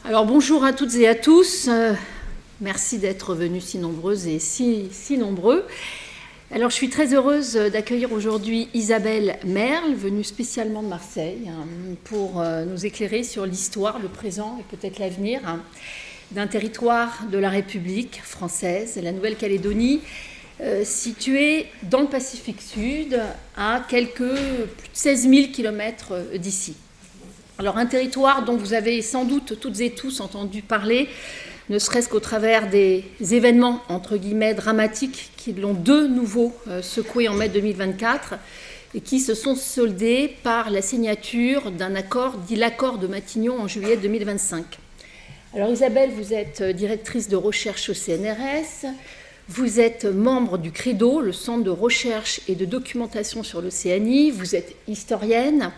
Alors bonjour à toutes et à tous, merci d'être venus si nombreuses et si nombreux. Alors je suis très heureuse d'accueillir aujourd'hui Isabelle Merle, venue spécialement de Marseille, pour nous éclairer sur l'histoire, le présent et peut-être l'avenir d'un territoire de la République française, la Nouvelle-Calédonie, située dans le Pacifique Sud, à plus de 16 000 km d'ici. Alors un territoire dont vous avez sans doute toutes et tous entendu parler, ne serait-ce qu'au travers des événements, entre guillemets, dramatiques qui l'ont de nouveau secoué en mai 2024 et qui se sont soldés par la signature d'un accord dit l'accord de Matignon en juillet 2025. Alors Isabelle, vous êtes directrice de recherche au CNRS, vous êtes membre du CREDO, le Centre de recherche et de documentation sur l'Océanie, vous êtes historienne,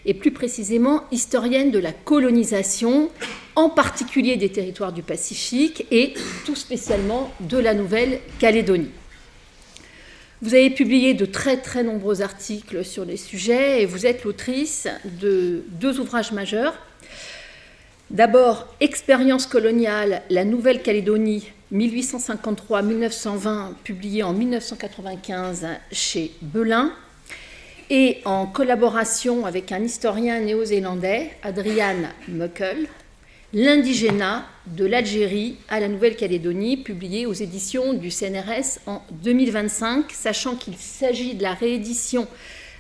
et plus précisément historienne de la colonisation, en particulier des territoires du Pacifique et tout spécialement de la Nouvelle-Calédonie. Vous avez publié de très nombreux articles sur les sujets et vous êtes l'autrice de 2 ouvrages majeurs. D'abord, Expérience coloniale, la Nouvelle-Calédonie, 1853-1920, publié en 1995 chez Belin, et en collaboration avec un historien néo-zélandais, Adrian Muckle, L'indigénat de l'Algérie à la Nouvelle-Calédonie, publié aux éditions du CNRS en 2025, sachant qu'il s'agit de la réédition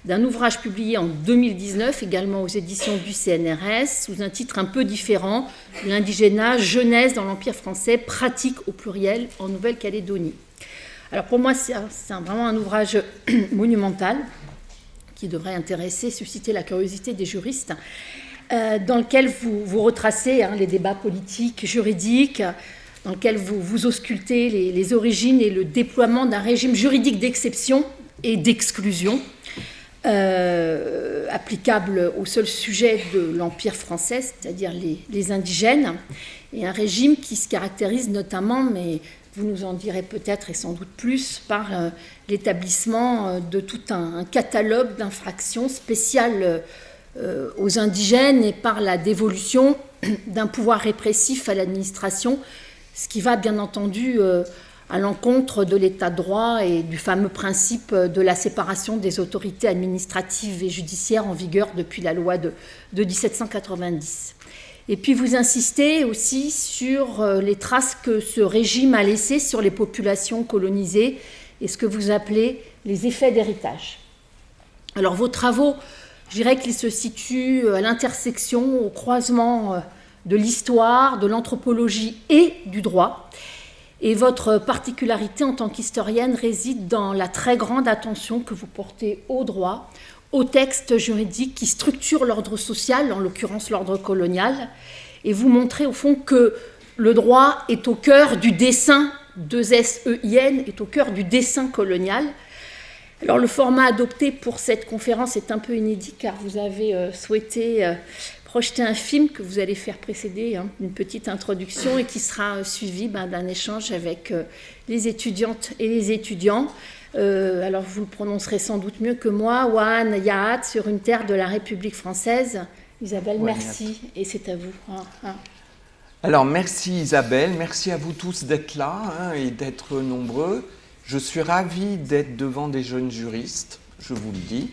d'un ouvrage publié en 2019, également aux éditions du CNRS, sous un titre un peu différent, L'indigénat, jeunesse dans l'Empire français, pratique au pluriel en Nouvelle-Calédonie. Alors pour moi, c'est vraiment un ouvrage monumental, qui devrait intéresser, susciter la curiosité des juristes, dans lequel vous retracez les débats politiques, juridiques, dans lequel vous auscultez les origines et le déploiement d'un régime juridique d'exception et d'exclusion, applicable au seul sujet de l'Empire français, c'est-à-dire les indigènes, et un régime qui se caractérise notamment, mais vous nous en direz peut-être et sans doute plus, par l'établissement de tout un catalogue d'infractions spéciales aux indigènes et par la dévolution d'un pouvoir répressif à l'administration, ce qui va bien entendu à l'encontre de l'état de droit et du fameux principe de la séparation des autorités administratives et judiciaires en vigueur depuis la loi de 1790. Et puis vous insistez aussi sur les traces que ce régime a laissées sur les populations colonisées et ce que vous appelez les effets d'héritage. Alors vos travaux, je dirais qu'ils se situent à l'intersection, au croisement de l'histoire, de l'anthropologie et du droit. Et votre particularité en tant qu'historienne réside dans la très grande attention que vous portez au droit, aux textes juridiques qui structurent l'ordre social, en l'occurrence l'ordre colonial, et vous montrez au fond que le droit est au cœur du dessein, 2SEIN, est au cœur du dessein colonial. Alors le format adopté pour cette conférence est un peu inédit car vous avez souhaité projeter un film que vous allez faire précéder d'une petite introduction et qui sera suivi d'un échange avec les étudiantes et les étudiants. Alors vous le prononcerez sans doute mieux que moi, Ouan Yahat, sur une terre de la République française. Isabelle, merci, et c'est à vous. Alors merci Isabelle, merci à vous tous d'être là et d'être nombreux. Je suis ravi d'être devant des jeunes juristes, je vous le dis,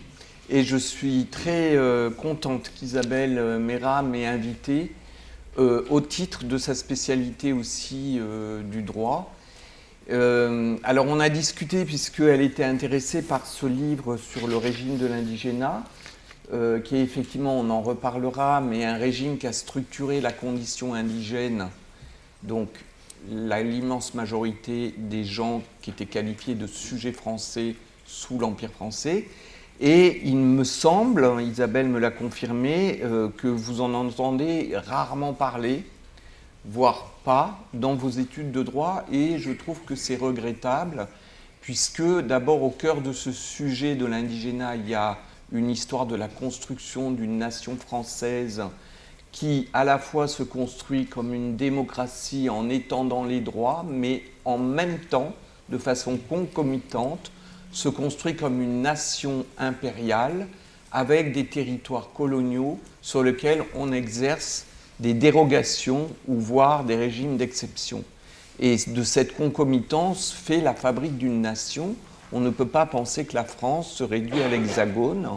et je suis très contente qu'Isabelle Mera m'ait invité au titre de sa spécialité aussi du droit. Alors on a discuté, puisqu'elle était intéressée par ce livre sur le régime de l'indigénat, qui est effectivement, on en reparlera, mais un régime qui a structuré la condition indigène, donc l'immense majorité des gens qui étaient qualifiés de sujets français sous l'Empire français. Et il me semble, Isabelle me l'a confirmé, que vous en entendez rarement parler, voire pas, dans vos études de droit, et je trouve que c'est regrettable, puisque d'abord au cœur de ce sujet de l'indigénat, il y a une histoire de la construction d'une nation française qui à la fois se construit comme une démocratie en étendant les droits, mais en même temps, de façon concomitante, se construit comme une nation impériale avec des territoires coloniaux sur lesquels on exerce des dérogations ou voire des régimes d'exception. Et de cette concomitance fait la fabrique d'une nation. On ne peut pas penser que la France se réduit à l'Hexagone,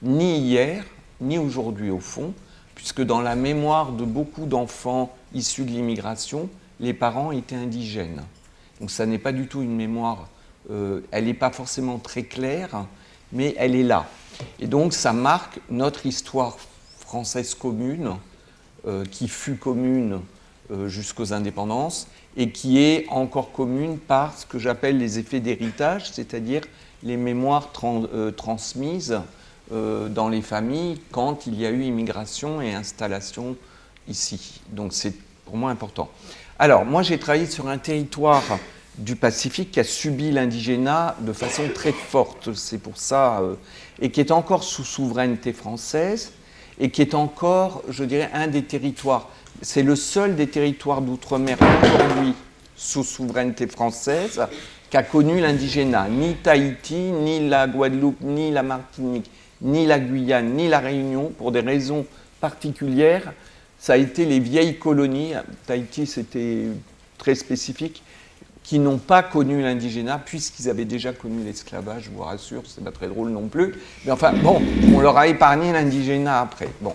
ni hier, ni aujourd'hui au fond, puisque dans la mémoire de beaucoup d'enfants issus de l'immigration, les parents étaient indigènes. Donc ça n'est pas du tout une mémoire, elle n'est pas forcément très claire, mais elle est là. Et donc ça marque notre histoire française commune, qui fut commune jusqu'aux indépendances, et qui est encore commune par ce que j'appelle les effets d'héritage, c'est-à-dire les mémoires transmises dans les familles quand il y a eu immigration et installation ici. Donc c'est pour moi important. Alors, moi j'ai travaillé sur un territoire du Pacifique qui a subi l'indigénat de façon très forte, c'est pour ça, et qui est encore sous souveraineté française, et qui est encore, je dirais, un des territoires. C'est le seul des territoires d'outre-mer aujourd'hui sous souveraineté française qui a connu l'indigénat. Ni Tahiti, ni la Guadeloupe, ni la Martinique, ni la Guyane, ni la Réunion, pour des raisons particulières, ça a été les vieilles colonies, Tahiti c'était très spécifique, qui n'ont pas connu l'indigénat, puisqu'ils avaient déjà connu l'esclavage, je vous rassure, c'est pas très drôle non plus. Mais enfin, bon, on leur a épargné l'indigénat après. Bon.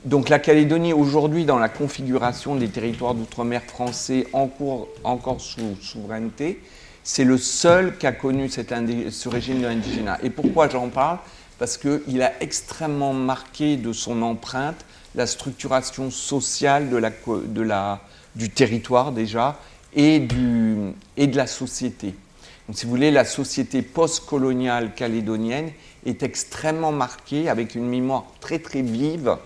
Donc la Calédonie, aujourd'hui, dans la configuration des territoires d'outre-mer français encore sous souveraineté, c'est le seul qui a connu ce régime de l'indigénat. Et pourquoi j'en parle ? Parce qu'il a extrêmement marqué de son empreinte la structuration sociale du territoire déjà, et de la société. Donc, si vous voulez, la société post-coloniale calédonienne est extrêmement marquée, avec une mémoire très très vive,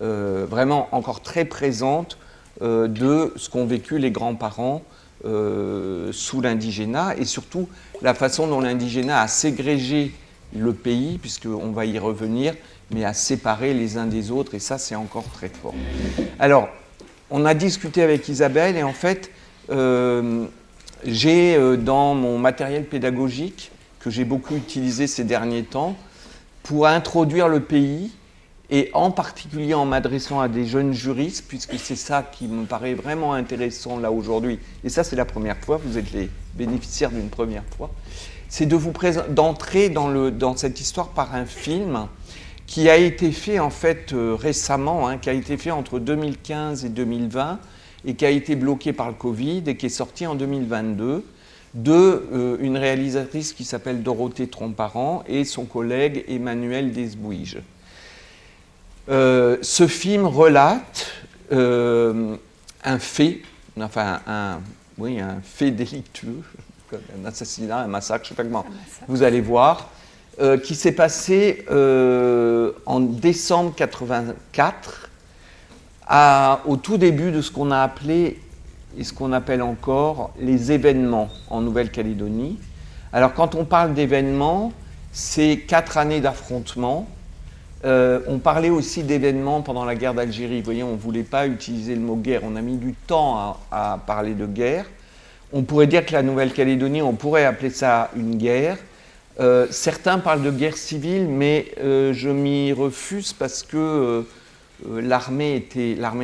vraiment encore très présente, de ce qu'ont vécu les grands-parents sous l'indigénat, et surtout la façon dont l'indigénat a ségrégé le pays, puisqu'on va y revenir, mais à séparer les uns des autres, et ça c'est encore très fort. Alors, on a discuté avec Isabelle, et en fait, j'ai dans mon matériel pédagogique, que j'ai beaucoup utilisé ces derniers temps, pour introduire le pays, et en particulier en m'adressant à des jeunes juristes, puisque c'est ça qui me paraît vraiment intéressant là aujourd'hui, et ça c'est la première fois, vous êtes les bénéficiaires d'une première fois, c'est d'entrer dans cette histoire par un film qui a été fait en fait récemment, qui a été fait entre 2015 et 2020, et qui a été bloqué par le Covid et qui est sorti en 2022 d'une réalisatrice qui s'appelle Dorothée Tromparan et son collègue Emmanuel Desbouiges. Ce film relate un fait, enfin un fait délictueux, un assassinat, un massacre, je ne sais pas comment vous allez voir, qui s'est passé en décembre 1984, au tout début de ce qu'on a appelé et ce qu'on appelle encore les événements en Nouvelle-Calédonie. Alors quand on parle d'événements, c'est 4 années d'affrontements. On parlait aussi d'événements pendant la guerre d'Algérie. Vous voyez, on ne voulait pas utiliser le mot guerre. On a mis du temps à parler de guerre. On pourrait dire que la Nouvelle-Calédonie, on pourrait appeler ça une guerre. Certains parlent de guerre civile, mais je m'y refuse parce que l'armée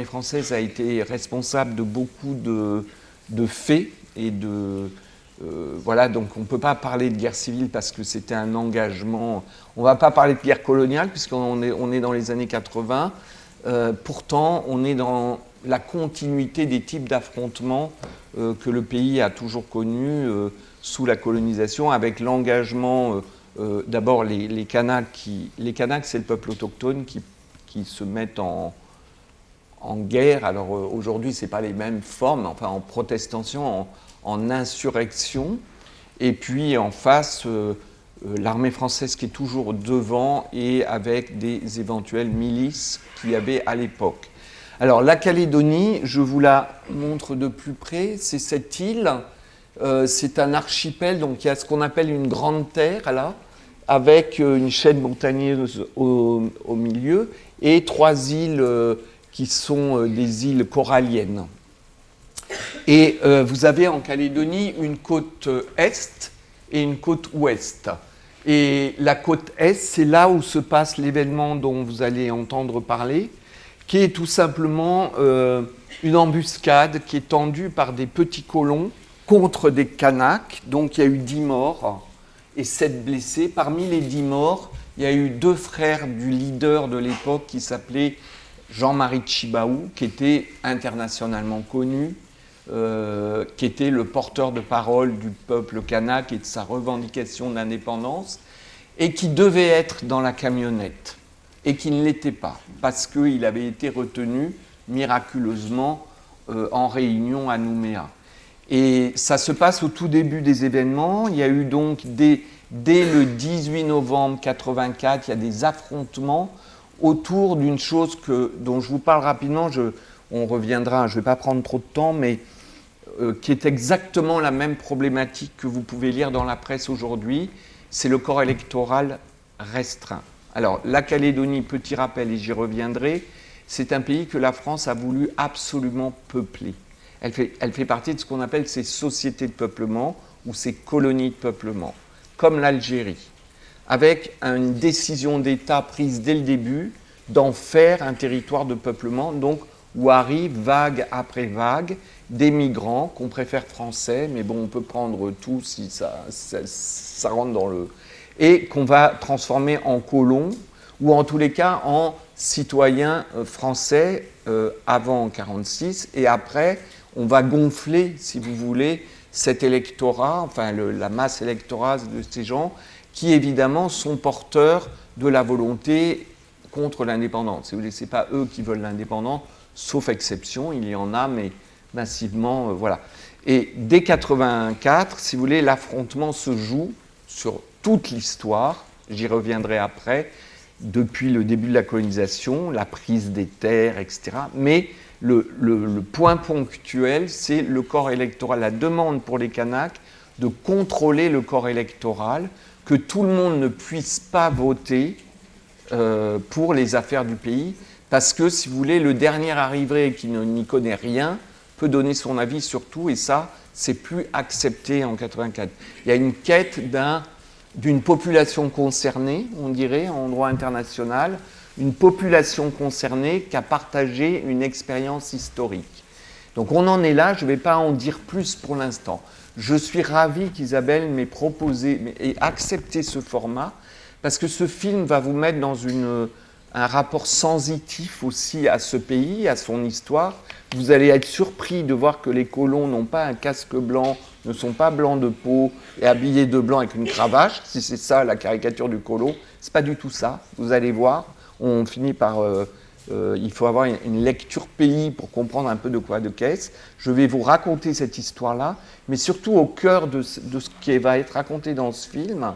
française a été responsable de beaucoup de faits et voilà, donc on ne peut pas parler de guerre civile parce que c'était un engagement. On ne va pas parler de guerre coloniale puisqu'on est dans les années 80. Pourtant, on est dans la continuité des types d'affrontements que le pays a toujours connus sous la colonisation, avec l'engagement d'abord les Kanaks. Les Kanaks, c'est le peuple autochtone qui se mettent en guerre. Alors aujourd'hui, ce n'est pas les mêmes formes, enfin en protestation, en insurrection. Et puis en face, l'armée française qui est toujours devant et avec des éventuelles milices qu'il y avait à l'époque. Alors la Calédonie, je vous la montre de plus près, c'est cette île, c'est un archipel, donc il y a ce qu'on appelle une grande terre là, avec une chaîne montagneuse au milieu, et 3 îles qui sont des îles coralliennes. Et vous avez en Calédonie une côte est et une côte ouest. Et la côte est, c'est là où se passe l'événement dont vous allez entendre parler, qui est tout simplement une embuscade qui est tendue par des petits colons contre des Kanaks. Donc il y a eu 10 morts et 7 blessés. Parmi les 10 morts, il y a eu 2 frères du leader de l'époque qui s'appelait Jean-Marie Tjibaou, qui était internationalement connu, qui était le porteur de parole du peuple kanak et de sa revendication d'indépendance, et qui devait être dans la camionnette, et qui ne l'était pas, parce qu'il avait été retenu miraculeusement en réunion à Nouméa. Et ça se passe au tout début des événements. Il y a eu donc, dès le 18 novembre 1984, il y a des affrontements autour d'une chose dont je vous parle rapidement, on reviendra, je ne vais pas prendre trop de temps, mais qui est exactement la même problématique que vous pouvez lire dans la presse aujourd'hui, c'est le corps électoral restreint. Alors, la Calédonie, petit rappel, et j'y reviendrai, c'est un pays que la France a voulu absolument peupler. Elle fait partie de ce qu'on appelle ces sociétés de peuplement ou ces colonies de peuplement, comme l'Algérie, avec une décision d'État prise dès le début d'en faire un territoire de peuplement, donc où arrivent vague après vague des migrants qu'on préfère français, mais bon, on peut prendre tout si ça rentre dans le... et qu'on va transformer en colons, ou en tous les cas en citoyens français avant 1946, et après, on va gonfler, si vous voulez, cet électorat, enfin la masse électorale de ces gens, qui évidemment sont porteurs de la volonté contre l'indépendance. Si vous voulez, ce n'est pas eux qui veulent l'indépendance, sauf exception, il y en a, mais massivement, voilà. Et dès 1984, si vous voulez, l'affrontement se joue sur toute l'histoire, j'y reviendrai après, depuis le début de la colonisation, la prise des terres, etc. Mais le point ponctuel, c'est le corps électoral, la demande pour les Kanaks de contrôler le corps électoral, que tout le monde ne puisse pas voter pour les affaires du pays, parce que, si vous voulez, le dernier arrivé qui n'y connaît rien peut donner son avis sur tout, et ça, c'est plus accepté en 1984. Il y a une quête d'une population concernée, on dirait, en droit international, une population concernée qui a partagé une expérience historique. Donc on en est là, je ne vais pas en dire plus pour l'instant. Je suis ravi qu'Isabelle m'ait proposé et accepté ce format, parce que ce film va vous mettre dans un rapport sensitif aussi à ce pays, à son histoire. Vous allez être surpris de voir que les colons n'ont pas un casque blanc, ne sont pas blancs de peau et habillés de blanc avec une cravache, si c'est ça la caricature du colon. C'est pas du tout ça, vous allez voir. On finit par... il faut avoir une lecture pays pour comprendre un peu de quoi de qu'est-ce. Je vais vous raconter cette histoire-là, mais surtout au cœur de ce qui va être raconté dans ce film,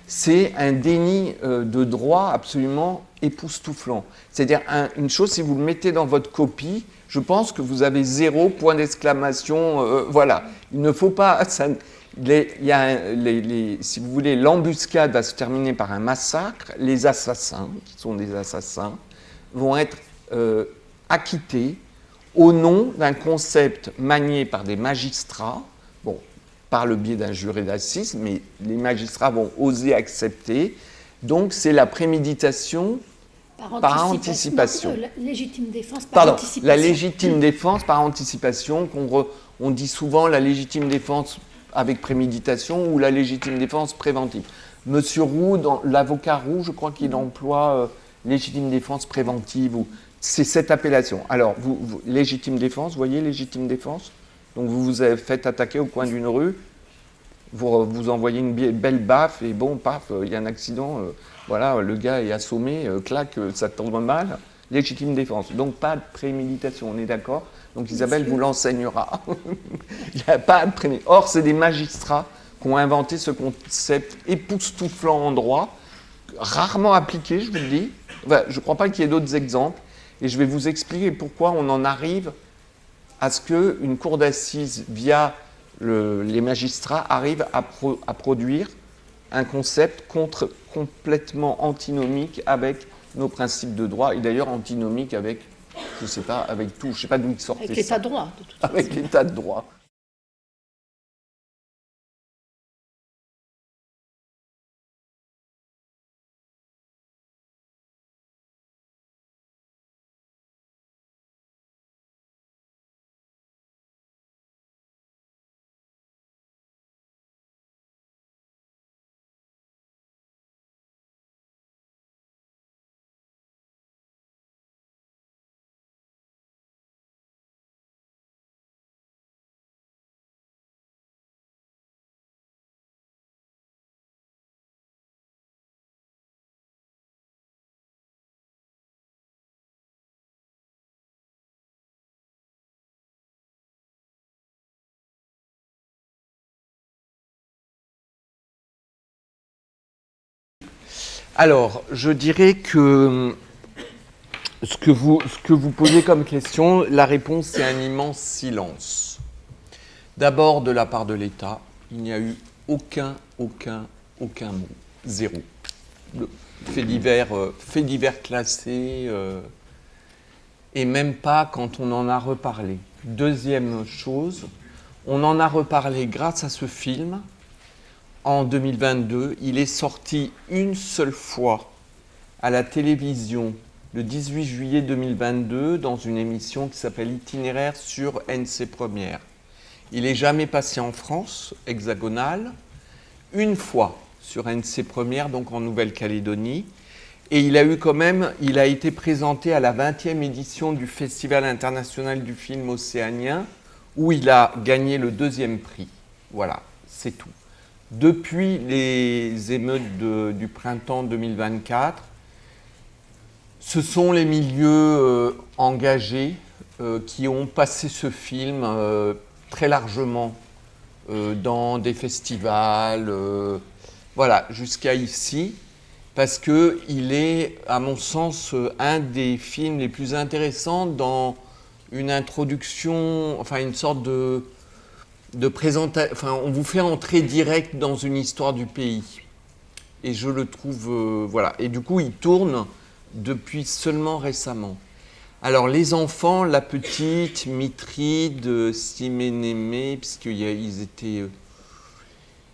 c'est un déni de droit absolument époustouflant. C'est-à-dire une chose, si vous le mettez dans votre copie, je pense que vous avez 0 point d'exclamation. Voilà, il ne faut pas... si vous voulez, l'embuscade va se terminer par un massacre. Les assassins, qui sont des assassins, vont être acquittés au nom d'un concept manié par des magistrats, bon, par le biais d'un juré d'assises, mais les magistrats vont oser accepter. Donc c'est la préméditation par anticipation. La légitime défense par anticipation. La légitime défense par anticipation, on dit souvent la légitime défense avec préméditation ou la légitime défense préventive. Monsieur Roux, l'avocat Roux, je crois qu'il emploie légitime défense préventive, c'est cette appellation. Alors, légitime défense, vous voyez, légitime défense. Donc vous vous faites attaquer au coin d'une rue, vous envoyez une belle baffe et bon, paf, il y a un accident, voilà, le gars est assommé, clac, ça tombe mal. Légitime défense. Donc pas de préméditation, on est d'accord? Donc Isabelle vous l'enseignera. Il n'y a pas de préméditation. Or, c'est des magistrats qui ont inventé ce concept époustouflant en droit, rarement appliqué, je vous le dis. Enfin, je ne crois pas qu'il y ait d'autres exemples. Et je vais vous expliquer pourquoi on en arrive à ce qu'une cour d'assises, via les magistrats, arrive à produire un concept complètement antinomique avec nos principes de droit, et d'ailleurs antinomique avec, je ne sais pas, avec tout. Je ne sais pas d'où il sortait ça. Avec l'état de droit, de toute façon. Avec l'état de droit. Alors, je dirais que ce que vous posez comme question, la réponse, c'est un immense silence. D'abord, de la part de l'État, il n'y a eu aucun mot. Zéro. Fait divers classés, et même pas quand on en a reparlé. Deuxième chose, on en a reparlé grâce à ce film. En 2022, il est sorti une seule fois à la télévision le 18 juillet 2022 dans une émission qui s'appelle Itinéraire sur NC Première. Il n'est jamais passé en France hexagonale, une fois sur NC Première, donc en Nouvelle-Calédonie. Et il a été présenté à la 20e édition du Festival international du film océanien, où il a gagné le 2e prix. Voilà, c'est tout. Depuis les émeutes du printemps 2024, ce sont les milieux engagés qui ont passé ce film très largement dans des festivals, voilà, jusqu'à ici, parce qu'il est, à mon sens, un des films les plus intéressants dans une introduction, enfin une sorte de présentation, enfin on vous fait entrer direct dans une histoire du pays. Et je le trouve, voilà. Et du coup, il tourne depuis seulement récemment. Alors les enfants, la petite, Mithrid, Siménémé, puisqu'ils étaient...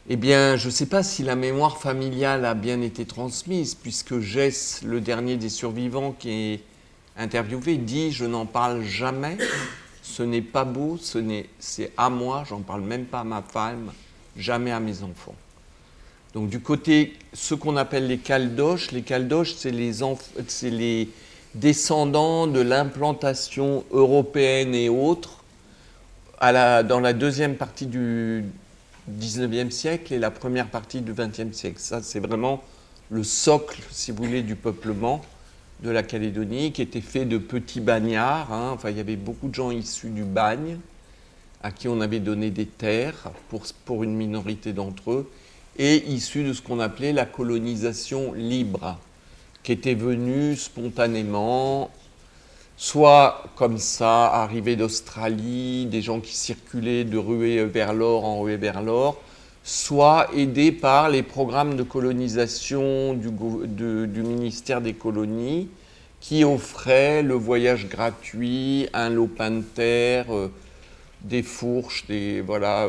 eh bien, je ne sais pas si la mémoire familiale a bien été transmise, puisque Jess, le dernier des survivants qui est interviewé, dit « Je n'en parle jamais, ce n'est pas beau, c'est à moi, j'en parle même pas à ma femme, jamais à mes enfants. » Donc du côté, ce qu'on appelle les Caldoches, c'est les descendants de l'implantation européenne et autres dans la deuxième partie du 19e siècle et la première partie du 20e siècle. Ça, c'est vraiment le socle, si vous voulez, du peuplement de la Calédonie, qui était fait de petits bagnards. Enfin, il y avait beaucoup de gens issus du bagne, à qui on avait donné des terres pour une minorité d'entre eux, et issus de ce qu'on appelait la colonisation libre, qui était venue spontanément, soit comme ça, arrivés d'Australie, des gens qui circulaient de ruée vers l'or en ruée vers l'or, soit aidés par les programmes de colonisation du ministère des colonies, qui offraient le voyage gratuit, un lopin de terre, des fourches, voilà,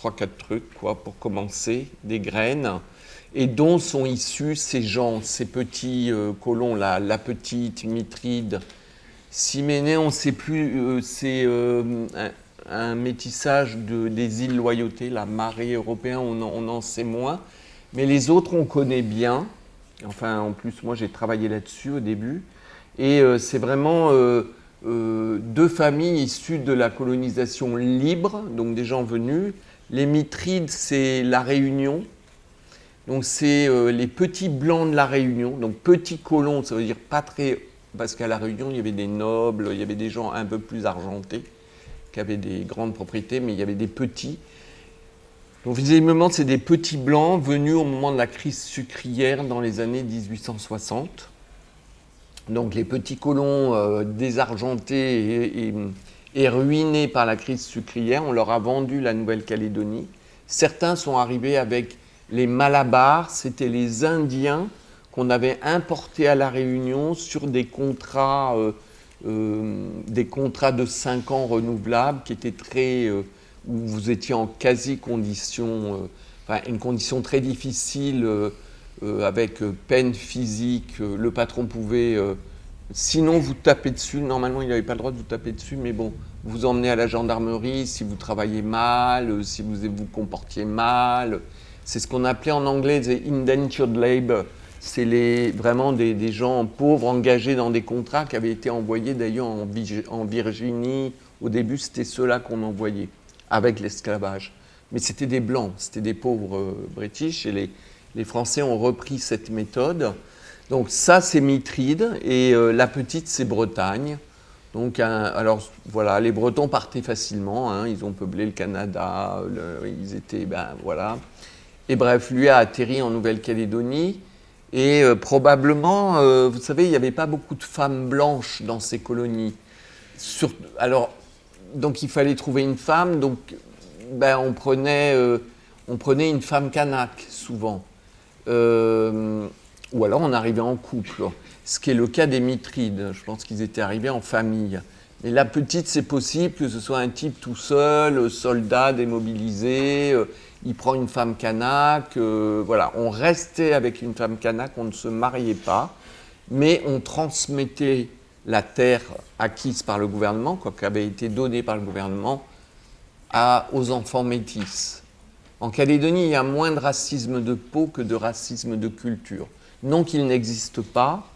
3-4 trucs, quoi, pour commencer, des graines, et dont sont issus ces gens, ces petits colons, la petite, Mithrid, Siménée, on ne sait plus, c'est un métissage des îles Loyauté, la marée européenne, on en sait moins, mais les autres on connaît bien, enfin en plus moi j'ai travaillé là-dessus au début, et c'est vraiment deux familles issues de la colonisation libre, donc des gens venus. Les Mithrides, c'est la Réunion, donc c'est les petits blancs de la Réunion, donc petits colons, ça veut dire pas très... Parce qu'à la Réunion, il y avait des nobles, il y avait des gens un peu plus argentés, qui avaient des grandes propriétés, mais il y avait des petits. Donc visiblement, c'est des petits blancs venus au moment de la crise sucrière dans les années 1860. Donc les petits colons désargentés et ruinés par la crise sucrière, on leur a vendu la Nouvelle-Calédonie. Certains sont arrivés avec les Malabars, c'était les Indiens qu'on avait importés à la Réunion sur des contrats de 5 ans renouvelables qui étaient très... où vous étiez en quasi-condition, une condition très difficile avec peine physique. Le patron pouvait... sinon, vous tapez dessus. Normalement, il n'avait pas le droit de vous taper dessus, mais bon, vous emmenez à la gendarmerie si vous travaillez mal, si vous vous comportiez mal. C'est ce qu'on appelait en anglais des indentured labor. C'est vraiment des gens pauvres engagés dans des contrats qui avaient été envoyés d'ailleurs en Virginie. Au début, c'était ceux-là qu'on envoyait avec l'esclavage. Mais c'était des blancs, c'était des pauvres British, et les Français ont repris cette méthode. Donc ça, c'est Mithrid, et la petite, c'est Bretagne. Donc, alors voilà, les Bretons partaient facilement, ils ont peuplé le Canada, ils étaient, voilà. Et bref, lui a atterri en Nouvelle-Calédonie. Et probablement, vous savez, il n'y avait pas beaucoup de femmes blanches dans ces colonies. Alors, donc il fallait trouver une femme, donc on prenait une femme kanak souvent. Ou alors on arrivait en couple, ce qui est le cas des Mithrides. Je pense qu'ils étaient arrivés en famille. Mais la petite, c'est possible que ce soit un type tout seul, soldat démobilisé, il prend une femme kanak, voilà. On restait avec une femme kanak, on ne se mariait pas, mais on transmettait la terre acquise par le gouvernement, quoi, qui avait été donnée par le gouvernement, aux enfants métis. En Calédonie, il y a moins de racisme de peau que de racisme de culture. Non qu'il n'existe pas,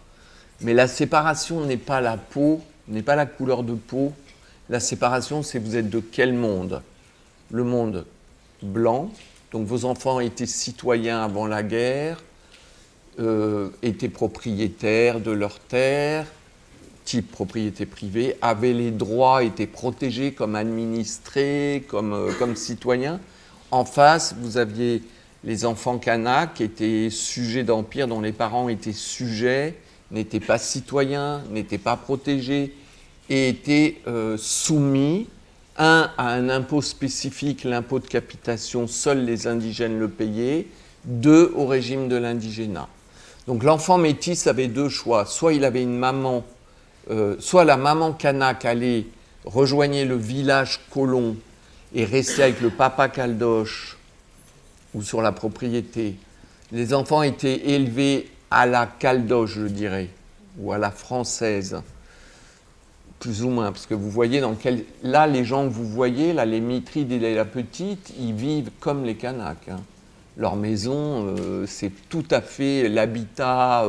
mais la séparation n'est pas la peau, n'est pas la couleur de peau. La séparation, c'est vous êtes de quel monde? Le monde blanc, donc vos enfants étaient citoyens avant la guerre, étaient propriétaires de leurs terres, type propriété privée, avaient les droits, étaient protégés comme administrés, comme citoyens. En face, vous aviez les enfants kanaks qui étaient sujets d'empire, dont les parents étaient sujets, n'étaient pas citoyens, n'étaient pas protégés et étaient soumis, à un impôt spécifique, l'impôt de capitation, seuls les indigènes le payaient, au régime de l'indigénat. Donc l'enfant métis avait deux choix. Soit il avait une maman, soit la maman kanak allait rejoigner le village colon et rester avec le papa caldoche ou sur la propriété. Les enfants étaient élevés à la caldoche, je dirais, ou à la française, plus ou moins, parce que vous voyez là, les gens que vous voyez, là, les Mithrides et la petite, ils vivent comme les Kanaks. Hein. Leur maison, c'est tout à fait l'habitat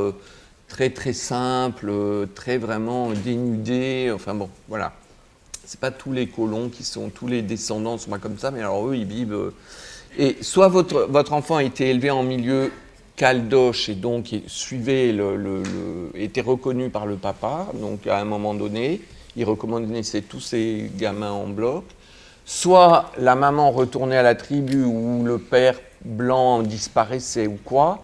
très très simple, très vraiment dénudé. Enfin bon, voilà. C'est pas tous les colons tous les descendants sont pas comme ça, mais alors eux, ils vivent. Et soit votre enfant a été élevé en milieu caldoche et donc était reconnu par le papa, donc à un moment donné, il reconnaissait tous ces gamins en bloc. Soit la maman retournait à la tribu ou le père blanc disparaissait ou quoi,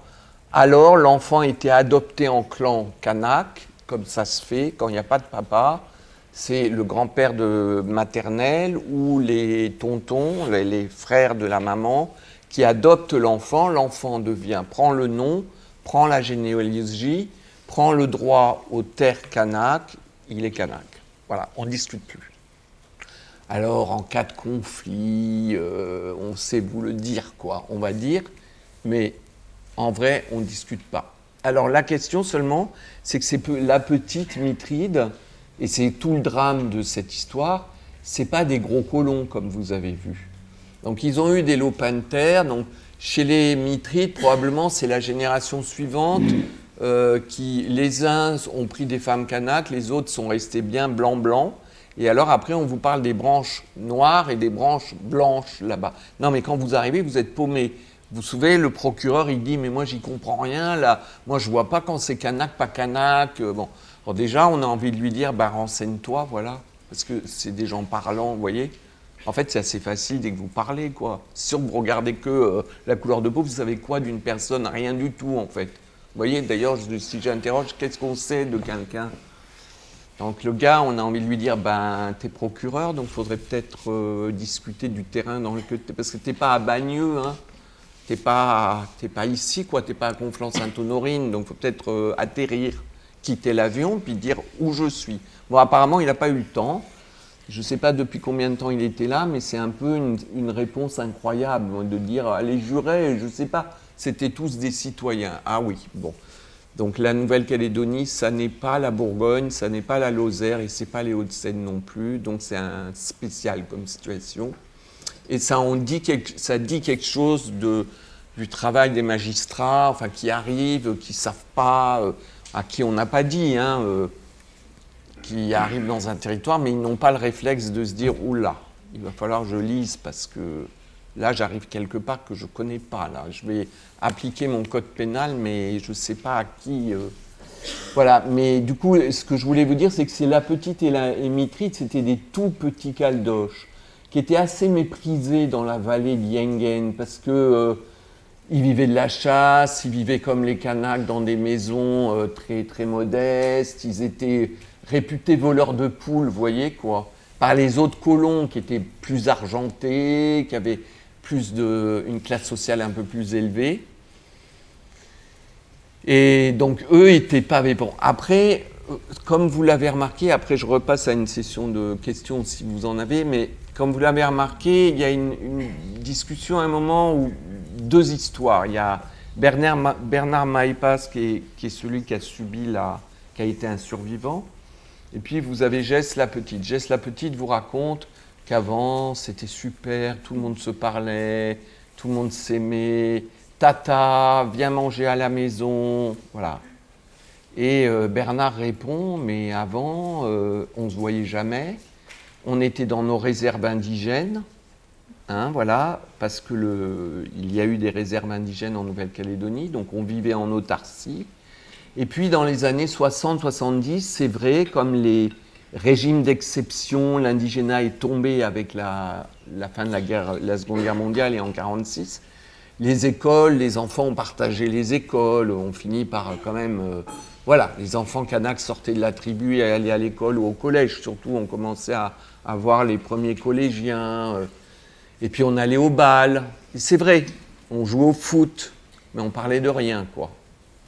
alors l'enfant était adopté en clan kanak, comme ça se fait quand il n'y a pas de papa. C'est le grand-père maternel ou les tontons, les frères de la maman, qui adoptent l'enfant. L'enfant prend le nom, prend la généalogie, prend le droit aux terres kanak, il est kanak. Voilà, on ne discute plus. Alors, en cas de conflit, on sait vous le dire, quoi, on va dire, mais en vrai, on ne discute pas. Alors, la question seulement, c'est que c'est la petite Mithride, et c'est tout le drame de cette histoire, c'est pas des gros colons, comme vous avez vu. Donc, ils ont eu des lopanthères, donc chez les Mithrides, probablement, c'est la génération suivante, les uns ont pris des femmes kanak, les autres sont restés bien blancs. Et alors après, on vous parle des branches noires et des branches blanches là-bas. Non, mais quand vous arrivez, vous êtes paumé. Vous vous souvenez, le procureur, il dit, mais moi, j'y comprends rien, là. Moi, je vois pas quand c'est kanak, pas kanak. Bon. Alors déjà, on a envie de lui dire, renseigne-toi, voilà. Parce que c'est des gens parlants, vous voyez. En fait, c'est assez facile dès que vous parlez, quoi. Si vous regardez que la couleur de peau, vous savez quoi d'une personne? Rien du tout, en fait. Vous voyez, d'ailleurs, si j'interroge, qu'est-ce qu'on sait de quelqu'un? Donc le gars, on a envie de lui dire, t'es procureur, donc il faudrait peut-être discuter du terrain dans lequel t'es, parce que t'es pas à Bagneux, hein, t'es pas ici, quoi, t'es pas à Conflans-Sainte-Honorine, donc il faut peut-être atterrir, quitter l'avion, puis dire où je suis. Bon, apparemment, il n'a pas eu le temps. Je ne sais pas depuis combien de temps il était là, mais c'est un peu une réponse incroyable de dire, les jurés, je ne sais pas, c'était tous des citoyens. Ah oui, bon. Donc la Nouvelle-Calédonie, ça n'est pas la Bourgogne, ça n'est pas la Lozère et c'est pas les Hauts-de-Seine non plus. Donc c'est un spécial comme situation. Et ça dit quelque chose du travail des magistrats, enfin qui arrivent, qui savent pas, à qui on n'a pas dit, qui arrivent dans un territoire, mais ils n'ont pas le réflexe de se dire oula, il va falloir que je lise parce que là, j'arrive quelque part que je ne connais pas. Là. Je vais appliquer mon code pénal, mais je ne sais pas à qui. Voilà. Mais du coup, ce que je voulais vous dire, c'est que la petite et Mithride, c'était des tout petits caldoches qui étaient assez méprisés dans la vallée d'Yengen parce que ils vivaient de la chasse, ils vivaient comme les Kanaks dans des maisons très, très modestes, ils étaient réputés voleurs de poules, vous voyez quoi, par les autres colons qui étaient plus argentés, qui avaient une classe sociale un peu plus élevée. Et donc, eux n'étaient pas... Mais bon, après, comme vous l'avez remarqué, après je repasse à une session de questions si vous en avez, mais comme vous l'avez remarqué, il y a une discussion à un moment où deux histoires. Il y a Bernard Maïpas qui est celui qui a qui a été un survivant, et puis vous avez Jess la Petite. Jess la Petite vous raconte qu'avant c'était super, tout le monde se parlait, tout le monde s'aimait, Tata, viens manger à la maison, voilà. Et Bernard répond, mais avant, on ne se voyait jamais, on était dans nos réserves indigènes, hein, voilà, parce que il y a eu des réserves indigènes en Nouvelle-Calédonie, donc on vivait en autarcie. Et puis dans les années 60-70, c'est vrai, comme les régimes d'exception, l'indigénat est tombé avec la fin de la Seconde Guerre mondiale et en 1946, les écoles, les enfants ont partagé les écoles, on finit par quand même... voilà, les enfants Kanaks sortaient de la tribu et allaient à l'école ou au collège, surtout on commençait à voir les premiers collégiens, et puis on allait au bal, et c'est vrai, on jouait au foot, mais on parlait de rien, quoi.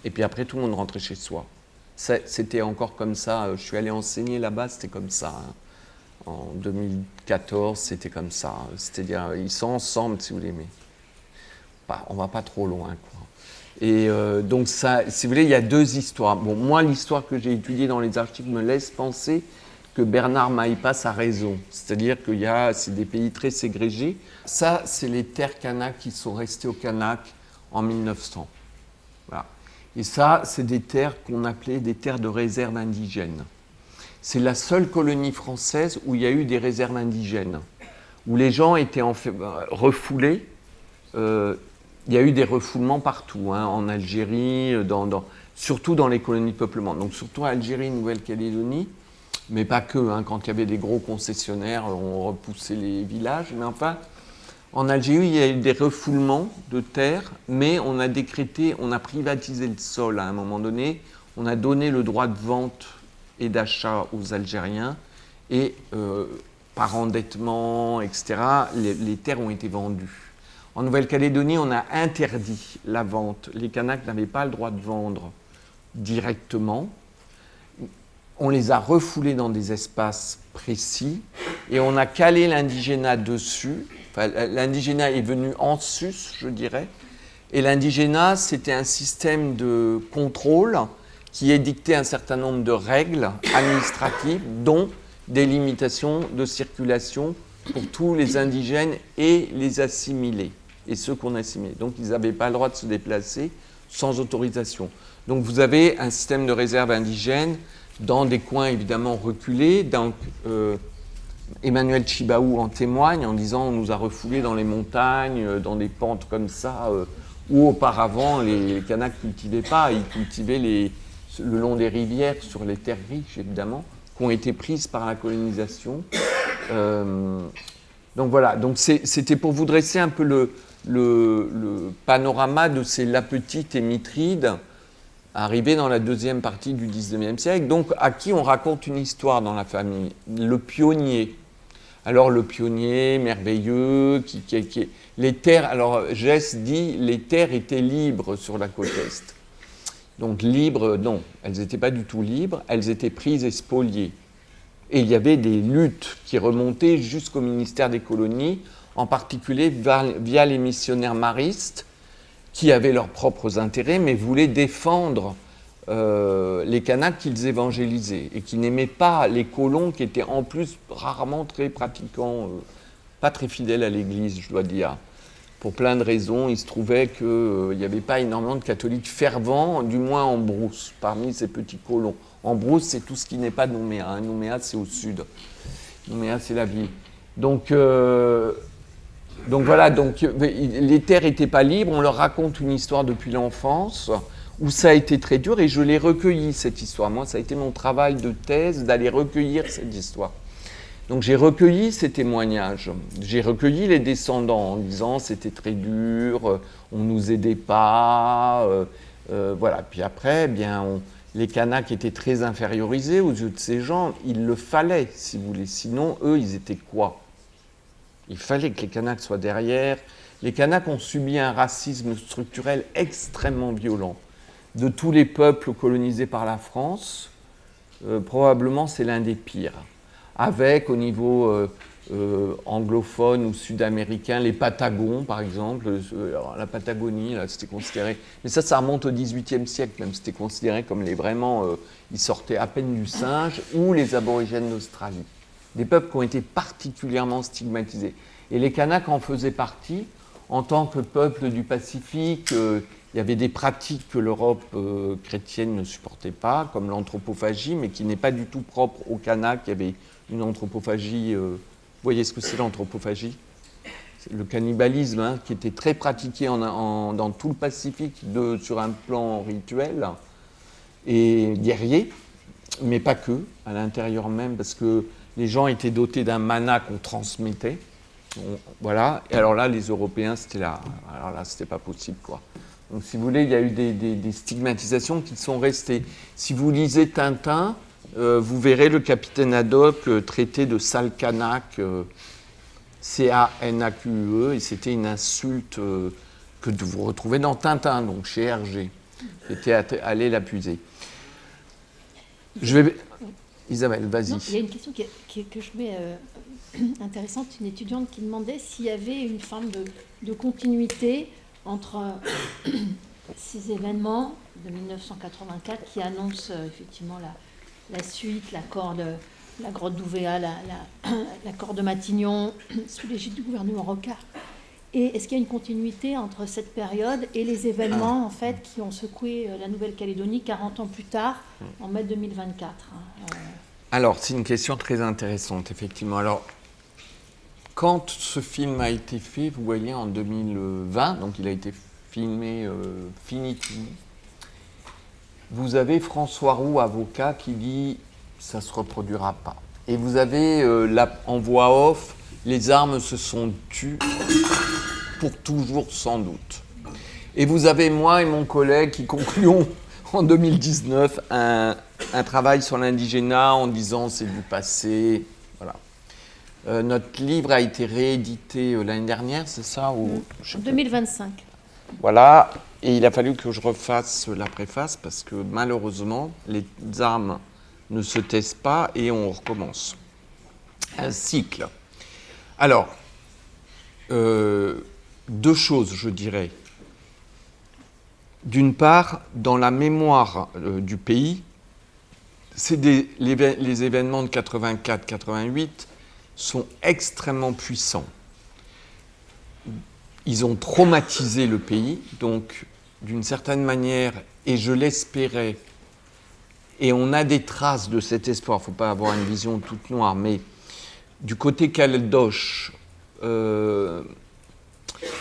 Et puis après, tout le monde rentrait chez soi. C'était encore comme ça, je suis allé enseigner là-bas, c'était comme ça. Hein. En 2014, c'était comme ça, c'est-à-dire, ils sont ensemble, si vous voulez, mais on ne va pas trop loin, quoi. Et donc, ça, si vous voulez, il y a deux histoires. Bon, moi, l'histoire que j'ai étudiée dans les archives me laisse penser que Bernard Maïpas a raison. C'est-à-dire c'est des pays très ségrégés. Ça, c'est les terres Kanaks qui sont restées au Kanak en 1900. Voilà. Et ça, c'est des terres qu'on appelait des terres de réserve indigène. C'est la seule colonie française où il y a eu des réserves indigènes, où les gens étaient refoulés. Il y a eu des refoulements partout, hein, en Algérie, surtout dans les colonies de peuplement. Donc surtout Algérie, Nouvelle-Calédonie, mais pas que. Hein, quand il y avait des gros concessionnaires, on repoussait les villages. Mais enfin, en Algérie, il y a eu des refoulements de terres, mais on a privatisé le sol à un moment donné. On a donné le droit de vente et d'achat aux Algériens, et par endettement, etc., les terres ont été vendues. En Nouvelle-Calédonie, on a interdit la vente. Les Kanaks n'avaient pas le droit de vendre directement. On les a refoulés dans des espaces précis et on a calé l'indigénat dessus. Enfin, l'indigénat est venu en sus, je dirais. Et l'indigénat, c'était un système de contrôle qui édictait un certain nombre de règles administratives, dont des limitations de circulation pour tous les indigènes et les assimilés, et ceux qu'on assimilait. Donc, ils n'avaient pas le droit de se déplacer sans autorisation. Donc, vous avez un système de réserve indigène dans des coins évidemment reculés. Donc, Emmanuel Chibaou en témoigne en disant on nous a refoulés dans les montagnes, dans des pentes comme ça, où auparavant les Kanaks ne cultivaient pas, ils cultivaient le long des rivières, sur les terres riches évidemment, qui ont été prises par la colonisation. Donc voilà, donc c'était pour vous dresser un peu le panorama de ces La Petite et Mithrides, arrivés dans la deuxième partie du XIXe siècle, donc à qui on raconte une histoire dans la famille, le pionnier. Alors le pionnier merveilleux, les terres, alors Jess dit, les terres étaient libres sur la côte Est. Donc libres, non, elles n'étaient pas du tout libres, elles étaient prises et spoliées. Et il y avait des luttes qui remontaient jusqu'au ministère des colonies, en particulier via les missionnaires maristes, qui avaient leurs propres intérêts, mais voulaient défendre les Kanaks qu'ils évangélisaient, et qui n'aimaient pas les colons, qui étaient en plus rarement très pratiquants, pas très fidèles à l'Église, je dois dire. Pour plein de raisons, il se trouvait qu'il n'y avait pas énormément de catholiques fervents, du moins en Brousse, parmi ces petits colons. En Brousse, c'est tout ce qui n'est pas Nouméa. Hein. Nouméa, c'est au sud. Nouméa, c'est la ville. Donc voilà, les terres n'étaient pas libres. On leur raconte une histoire depuis l'enfance où ça a été très dur, et je l'ai recueillie, cette histoire. Moi, ça a été mon travail de thèse d'aller recueillir cette histoire. Donc j'ai recueilli ces témoignages, j'ai recueilli les descendants en disant c'était très dur, on ne nous aidait pas, voilà. Puis après, les Kanaks étaient très infériorisés aux yeux de ces gens, il le fallait, si vous voulez. Sinon, eux, ils étaient quoi? Il fallait que les Kanaks soient derrière. Les Kanaks ont subi un racisme structurel extrêmement violent. De tous les peuples colonisés par la France, probablement c'est l'un des pires. Avec, au niveau anglophone ou sud-américain, les Patagons, par exemple. Alors, la Patagonie, là, c'était considéré... Mais ça remonte au XVIIIe siècle, même. C'était considéré comme ils sortaient à peine du singe, ou les aborigènes d'Australie. Des peuples qui ont été particulièrement stigmatisés. Et les Kanaks en faisaient partie. En tant que peuple du Pacifique, il y avait des pratiques que l'Europe chrétienne ne supportait pas, comme l'anthropophagie, mais qui n'est pas du tout propre aux Kanaks. Il y avait une anthropophagie... vous voyez ce que c'est l'anthropophagie? C'est le cannibalisme, hein, qui était très pratiqué dans tout le Pacifique sur un plan rituel et guerrier, mais pas que, à l'intérieur même, parce que les gens étaient dotés d'un mana qu'on transmettait. Voilà. Et alors là, les Européens, alors là, c'était pas possible, quoi. Donc, si vous voulez, il y a eu des stigmatisations qui sont restées. Si vous lisez Tintin, vous verrez le capitaine Haddock traité de sale Kanak, C-A-N-A-Q-E, et c'était une insulte que vous retrouvez dans Tintin, donc chez Hergé. J'étais allé l'accuser. Isabelle, vas-y. Il y a une question que je trouvais intéressante, une étudiante qui demandait s'il y avait une forme de continuité entre ces événements de 1984 qui annoncent effectivement la suite, la grotte d'Ouvéa, l'accord de Matignon, sous l'égide du gouvernement Rocard. Et est-ce qu'il y a une continuité entre cette période et les événements en fait, qui ont secoué la Nouvelle-Calédonie 40 ans plus tard, en mai 2024 Alors, c'est une question très intéressante, effectivement. Alors, quand ce film a été fait, vous voyez, en 2020, donc il a été filmé fini. Vous avez François Roux, avocat, qui dit « ça ne se reproduira pas ». Et vous avez en voix off, les armes se sont tues pour toujours sans doute. Et vous avez moi et mon collègue qui concluons en 2019 un travail sur l'indigénat en disant c'est du passé. Voilà. Notre livre a été réédité l'année dernière, c'est ça En 2025. Voilà, et il a fallu que je refasse la préface parce que malheureusement, les armes ne se taisent pas et on recommence. Un cycle. Alors, deux choses, je dirais. D'une part, dans la mémoire du pays, les événements de 84-88 sont extrêmement puissants. Ils ont traumatisé le pays, donc d'une certaine manière, et je l'espérais, et on a des traces de cet espoir, il ne faut pas avoir une vision toute noire, mais du côté caldoche,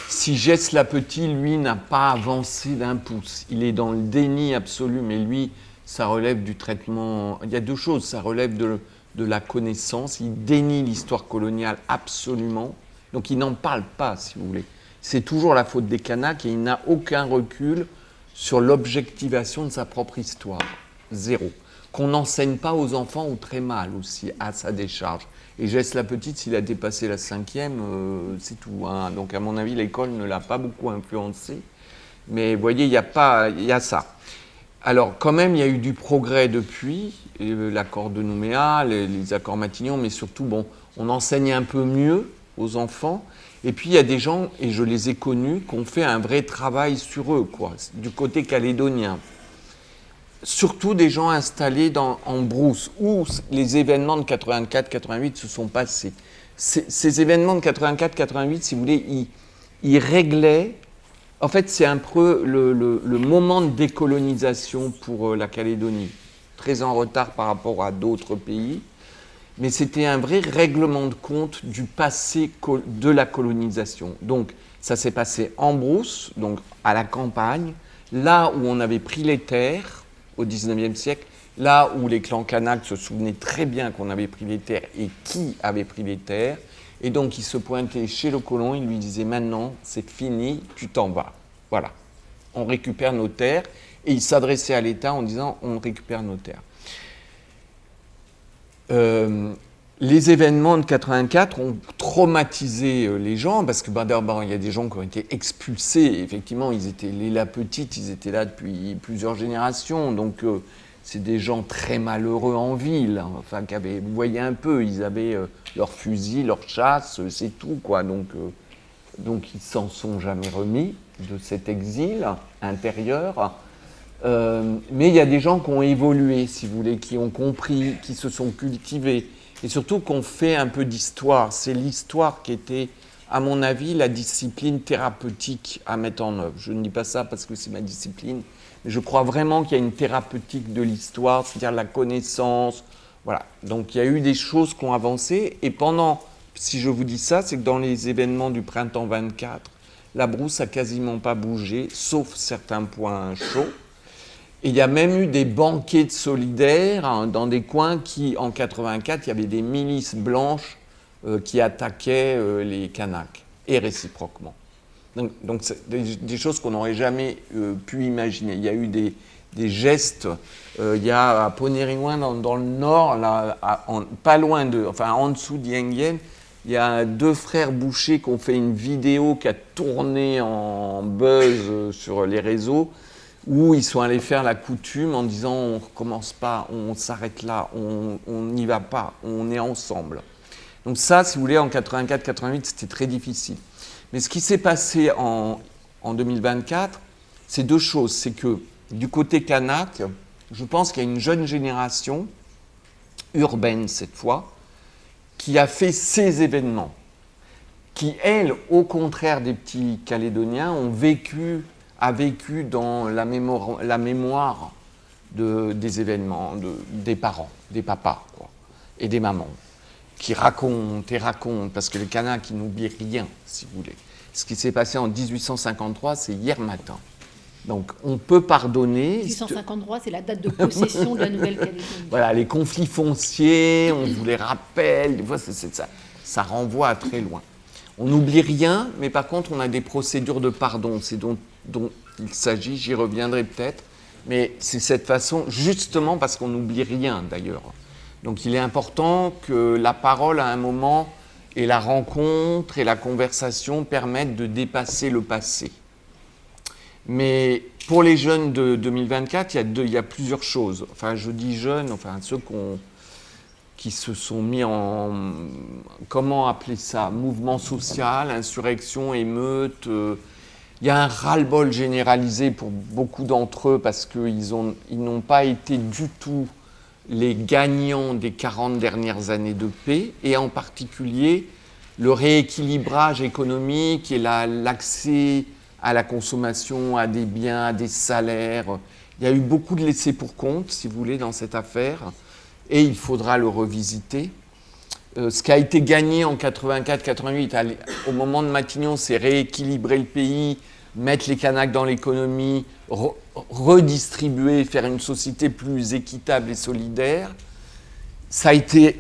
si Gess Lapetit, lui, n'a pas avancé d'un pouce, il est dans le déni absolu, mais lui, ça relève du traitement. Il y a deux choses, ça relève de la connaissance, il dénie l'histoire coloniale absolument, donc il n'en parle pas, si vous voulez. C'est toujours la faute des Kanaks et il n'a aucun recul sur l'objectivation de sa propre histoire. Zéro. Qu'on n'enseigne pas aux enfants ou très mal aussi, à sa décharge. Et Gess Lapetit, s'il a dépassé la 5e, c'est tout. Hein. Donc à mon avis, l'école ne l'a pas beaucoup influencé. Mais vous voyez, il y a ça. Alors quand même, il y a eu du progrès depuis, l'accord de Nouméa, les accords Matignon, mais surtout, bon, on enseigne un peu mieux aux enfants. Et puis il y a des gens, et je les ai connus, qui ont fait un vrai travail sur eux, quoi, du côté calédonien. Surtout des gens installés en brousse, où les événements de 84-88 se sont passés. Ces événements de 84-88, si vous voulez, ils réglaient. En fait, c'est un peu le moment de décolonisation pour la Calédonie, très en retard par rapport à d'autres pays. Mais c'était un vrai règlement de compte du passé de la colonisation. Donc, ça s'est passé en brousse, donc à la campagne, là où on avait pris les terres au XIXe siècle, Là où les clans Kanaks se souvenaient très bien qu'on avait pris les terres et qui avait pris les terres, et donc ils se pointaient chez le colon, ils lui disaient maintenant c'est fini, tu t'en vas. Voilà, on récupère nos terres, et ils s'adressaient à l'État en disant on récupère nos terres. Les événements de 84 ont traumatisé les gens, parce que d'abord, il y a des gens qui ont été expulsés. Effectivement, les Petites, ils étaient là depuis plusieurs générations. Donc, c'est des gens très malheureux en ville. Enfin, vous voyez un peu, ils avaient leurs fusils, leurs chasses, c'est tout, quoi. Donc ils s'en sont jamais remis de cet exil intérieur. Mais il y a des gens qui ont évolué, si vous voulez, qui ont compris, qui se sont cultivés. Et surtout qu'on fait un peu d'histoire. C'est l'histoire qui était, à mon avis, la discipline thérapeutique à mettre en œuvre. Je ne dis pas ça parce que c'est ma discipline, mais je crois vraiment qu'il y a une thérapeutique de l'histoire, c'est-à-dire la connaissance. Voilà. Donc il y a eu des choses qui ont avancé. Et si je vous dis ça, c'est que dans les événements du printemps 24, la brousse a quasiment pas bougé, sauf certains points chauds. Et il y a même eu des banquets de solidaires dans des coins qui, en 84, il y avait des milices blanches qui attaquaient les Kanaks, et réciproquement. Donc c'est des choses qu'on n'aurait jamais pu imaginer. Il y a eu des gestes. Il y a à Ponériouin, dans le nord, là, pas loin en dessous d'Yengen, il y a 2 frères bouchers qui ont fait une vidéo qui a tourné en buzz sur les réseaux, où ils sont allés faire la coutume en disant on ne recommence pas, on s'arrête là, on n'y va pas, on est ensemble. Donc ça, si vous voulez, en 84-88, c'était très difficile. Mais ce qui s'est passé en 2024, c'est 2 choses. C'est que du côté kanak, je pense qu'il y a une jeune génération, urbaine cette fois, qui a fait ces événements, qui, elle, au contraire des petits Calédoniens, a vécu dans la mémoire des événements, des parents, des papas, quoi, et des mamans, qui racontent, parce que les Kanaks, ils n'oublient rien, si vous voulez. Ce qui s'est passé en 1853, c'est hier matin. Donc, on peut pardonner. 1853, c'est la date de possession de la Nouvelle-Calédonie. Voilà, les conflits fonciers, on vous les rappelle, des fois, ça renvoie à très loin. On n'oublie rien, mais par contre, on a des procédures de pardon. C'est dont il s'agit, j'y reviendrai peut-être. Mais c'est cette façon, justement parce qu'on n'oublie rien, d'ailleurs. Donc, il est important que la parole, à un moment, et la rencontre et la conversation permettent de dépasser le passé. Mais pour les jeunes de 2024, il y a plusieurs choses. Enfin, je dis jeunes, ceux qui se sont mis en, comment appeler ça, mouvement social, insurrection, émeute. Il y a un ras-le-bol généralisé pour beaucoup d'entre eux parce qu'ils n'ont pas été du tout les gagnants des 40 dernières années de paix, et en particulier le rééquilibrage économique et l'accès à la consommation, à des biens, à des salaires. Il y a eu beaucoup de laissés pour compte, si vous voulez, dans cette affaire, et il faudra le revisiter. Ce qui a été gagné en 84-88, au moment de Matignon, c'est rééquilibrer le pays, mettre les Kanaks dans l'économie, redistribuer, faire une société plus équitable et solidaire. Il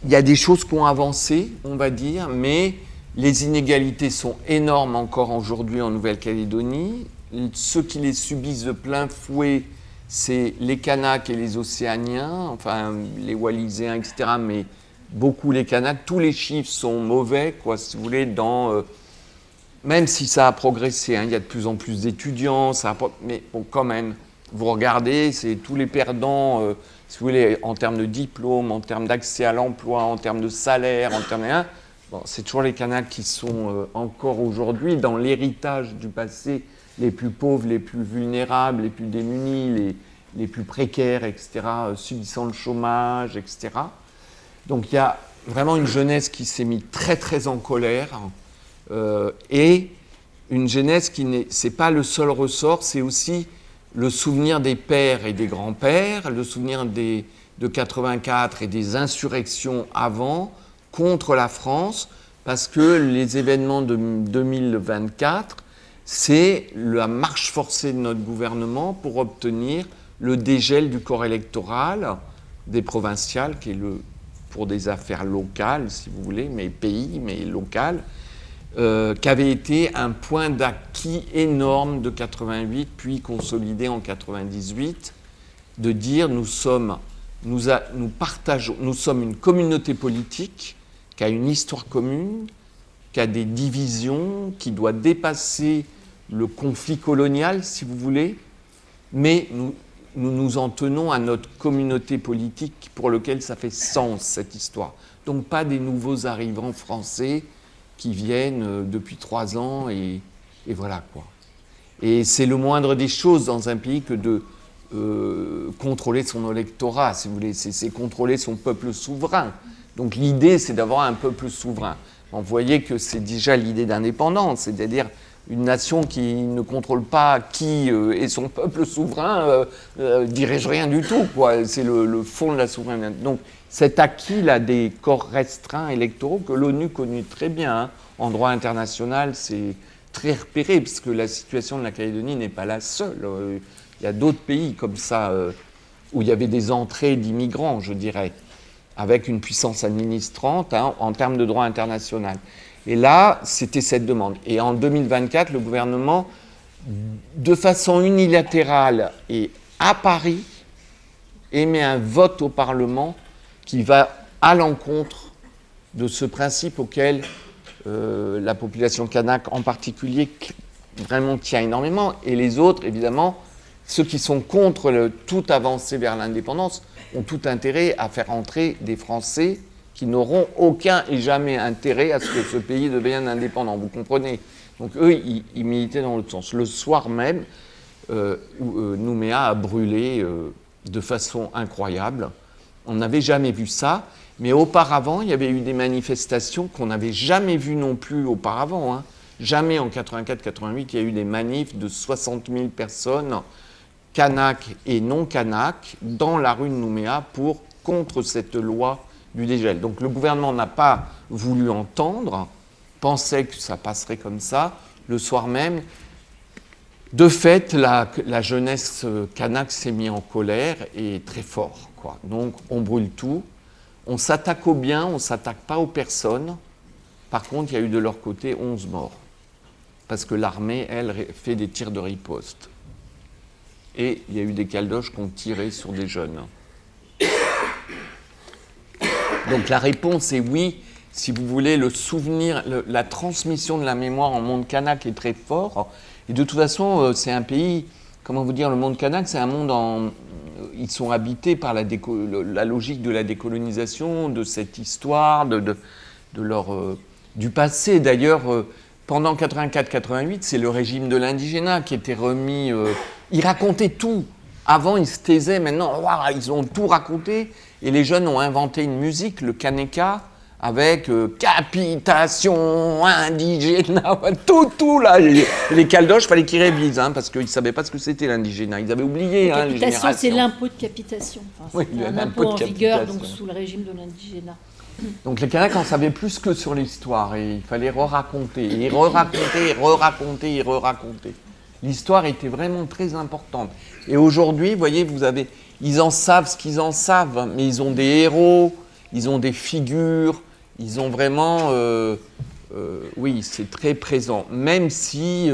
y a des choses qui ont avancé, on va dire, mais les inégalités sont énormes encore aujourd'hui en Nouvelle-Calédonie. Ceux qui les subissent de plein fouet, c'est les Kanaks et les Océaniens, les Walliséens, etc., mais beaucoup les Kanaks. Tous les chiffres sont mauvais, quoi, si vous voulez, même si ça a progressé, il y a de plus en plus d'étudiants, mais bon, quand même, vous regardez, c'est tous les perdants, si vous voulez, en termes de diplôme, en termes d'accès à l'emploi, en termes de salaire, c'est toujours les Kanaks qui sont encore aujourd'hui dans l'héritage du passé, les plus pauvres, les plus vulnérables, les plus démunis, les plus précaires, etc., subissant le chômage, etc. Donc il y a vraiment une jeunesse qui s'est mise très très en colère, et une jeunesse c'est pas le seul ressort, c'est aussi le souvenir des pères et des grands-pères, le souvenir de 84 et des insurrections avant, contre la France, parce que les événements de 2024, c'est la marche forcée de notre gouvernement pour obtenir le dégel du corps électoral des provinciales, qui est pour des affaires locales, si vous voulez, mais pays, mais locales, qui avait été un point d'acquis énorme de 88, puis consolidé en 98, de dire nous sommes une communauté politique qui a une histoire commune, qui a des divisions, qui doit dépasser le conflit colonial, si vous voulez, mais nous nous en tenons à notre communauté politique pour laquelle ça fait sens, cette histoire. Donc pas des nouveaux arrivants français qui viennent depuis 3 ans et voilà quoi. Et c'est le moindre des choses dans un pays que de contrôler son électorat, si vous voulez, c'est contrôler son peuple souverain. Donc l'idée, c'est d'avoir un peuple souverain. Vous voyez que c'est déjà l'idée d'indépendance, c'est-à-dire une nation qui ne contrôle pas qui est son peuple souverain dirige rien du tout, quoi. C'est le fond de la souveraineté. Donc cet acquis-là des corps restreints électoraux que l'ONU connaît très bien, hein. En droit international, c'est très repéré, parce que la situation de la Calédonie n'est pas la seule. Il y a d'autres pays comme ça, où il y avait des entrées d'immigrants, je dirais, avec une puissance administrante, hein, en termes de droit international. Et là, c'était cette demande. Et en 2024, le gouvernement, de façon unilatérale et à Paris, émet un vote au Parlement qui va à l'encontre de ce principe auquel la population kanak en particulier vraiment tient énormément. Et les autres, évidemment, ceux qui sont contre toute avancée vers l'indépendance, ont tout intérêt à faire entrer des Français qui n'auront aucun et jamais intérêt à ce que ce pays devienne indépendant. Vous comprenez ? Donc eux, ils militaient dans l'autre sens. Le soir même, Nouméa a brûlé de façon incroyable. On n'avait jamais vu ça. Mais auparavant, il y avait eu des manifestations qu'on n'avait jamais vues non plus auparavant, hein. Jamais en 84-88, il y a eu des manifs de 60 000 personnes, kanak et non kanak, dans la rue de Nouméa contre cette loi du dégel. Donc le gouvernement n'a pas voulu entendre, pensait que ça passerait comme ça. Le soir même, de fait, la jeunesse kanak s'est mise en colère et très fort, quoi. Donc on brûle tout. On s'attaque aux biens, on ne s'attaque pas aux personnes. Par contre, il y a eu de leur côté 11 morts. Parce que l'armée, elle, fait des tirs de riposte. Et il y a eu des caldoches qui ont tiré sur des jeunes. Donc la réponse est oui. Si vous voulez, le souvenir, la transmission de la mémoire en monde kanak est très fort. Et de toute façon, c'est un pays, comment vous dire, le monde kanak, c'est un monde ils sont habités par la logique de la décolonisation, de cette histoire, du passé. D'ailleurs, pendant 84-88, c'est le régime de l'indigénat qui était remis. Ils racontaient tout. Avant, ils se taisaient. Maintenant, wow, ils ont tout raconté. Et les jeunes ont inventé une musique, le Kaneka, avec capitation, indigénat, tout là. Les caldoches, il fallait qu'ils révisent, hein, parce qu'ils ne savaient pas ce que c'était l'indigénat. Ils avaient oublié, hein, les générations. C'est l'impôt de capitation. Enfin, oui, c'est un impôt en vigueur donc, sous le régime de l'indigénat. Donc les Kanaks en savaient plus que sur l'histoire, et il fallait re-raconter, et re-raconter. L'histoire était vraiment très importante. Et aujourd'hui, vous voyez, ils en savent ce qu'ils en savent, mais ils ont des héros, ils ont des figures, ils ont vraiment... oui, c'est très présent. Même si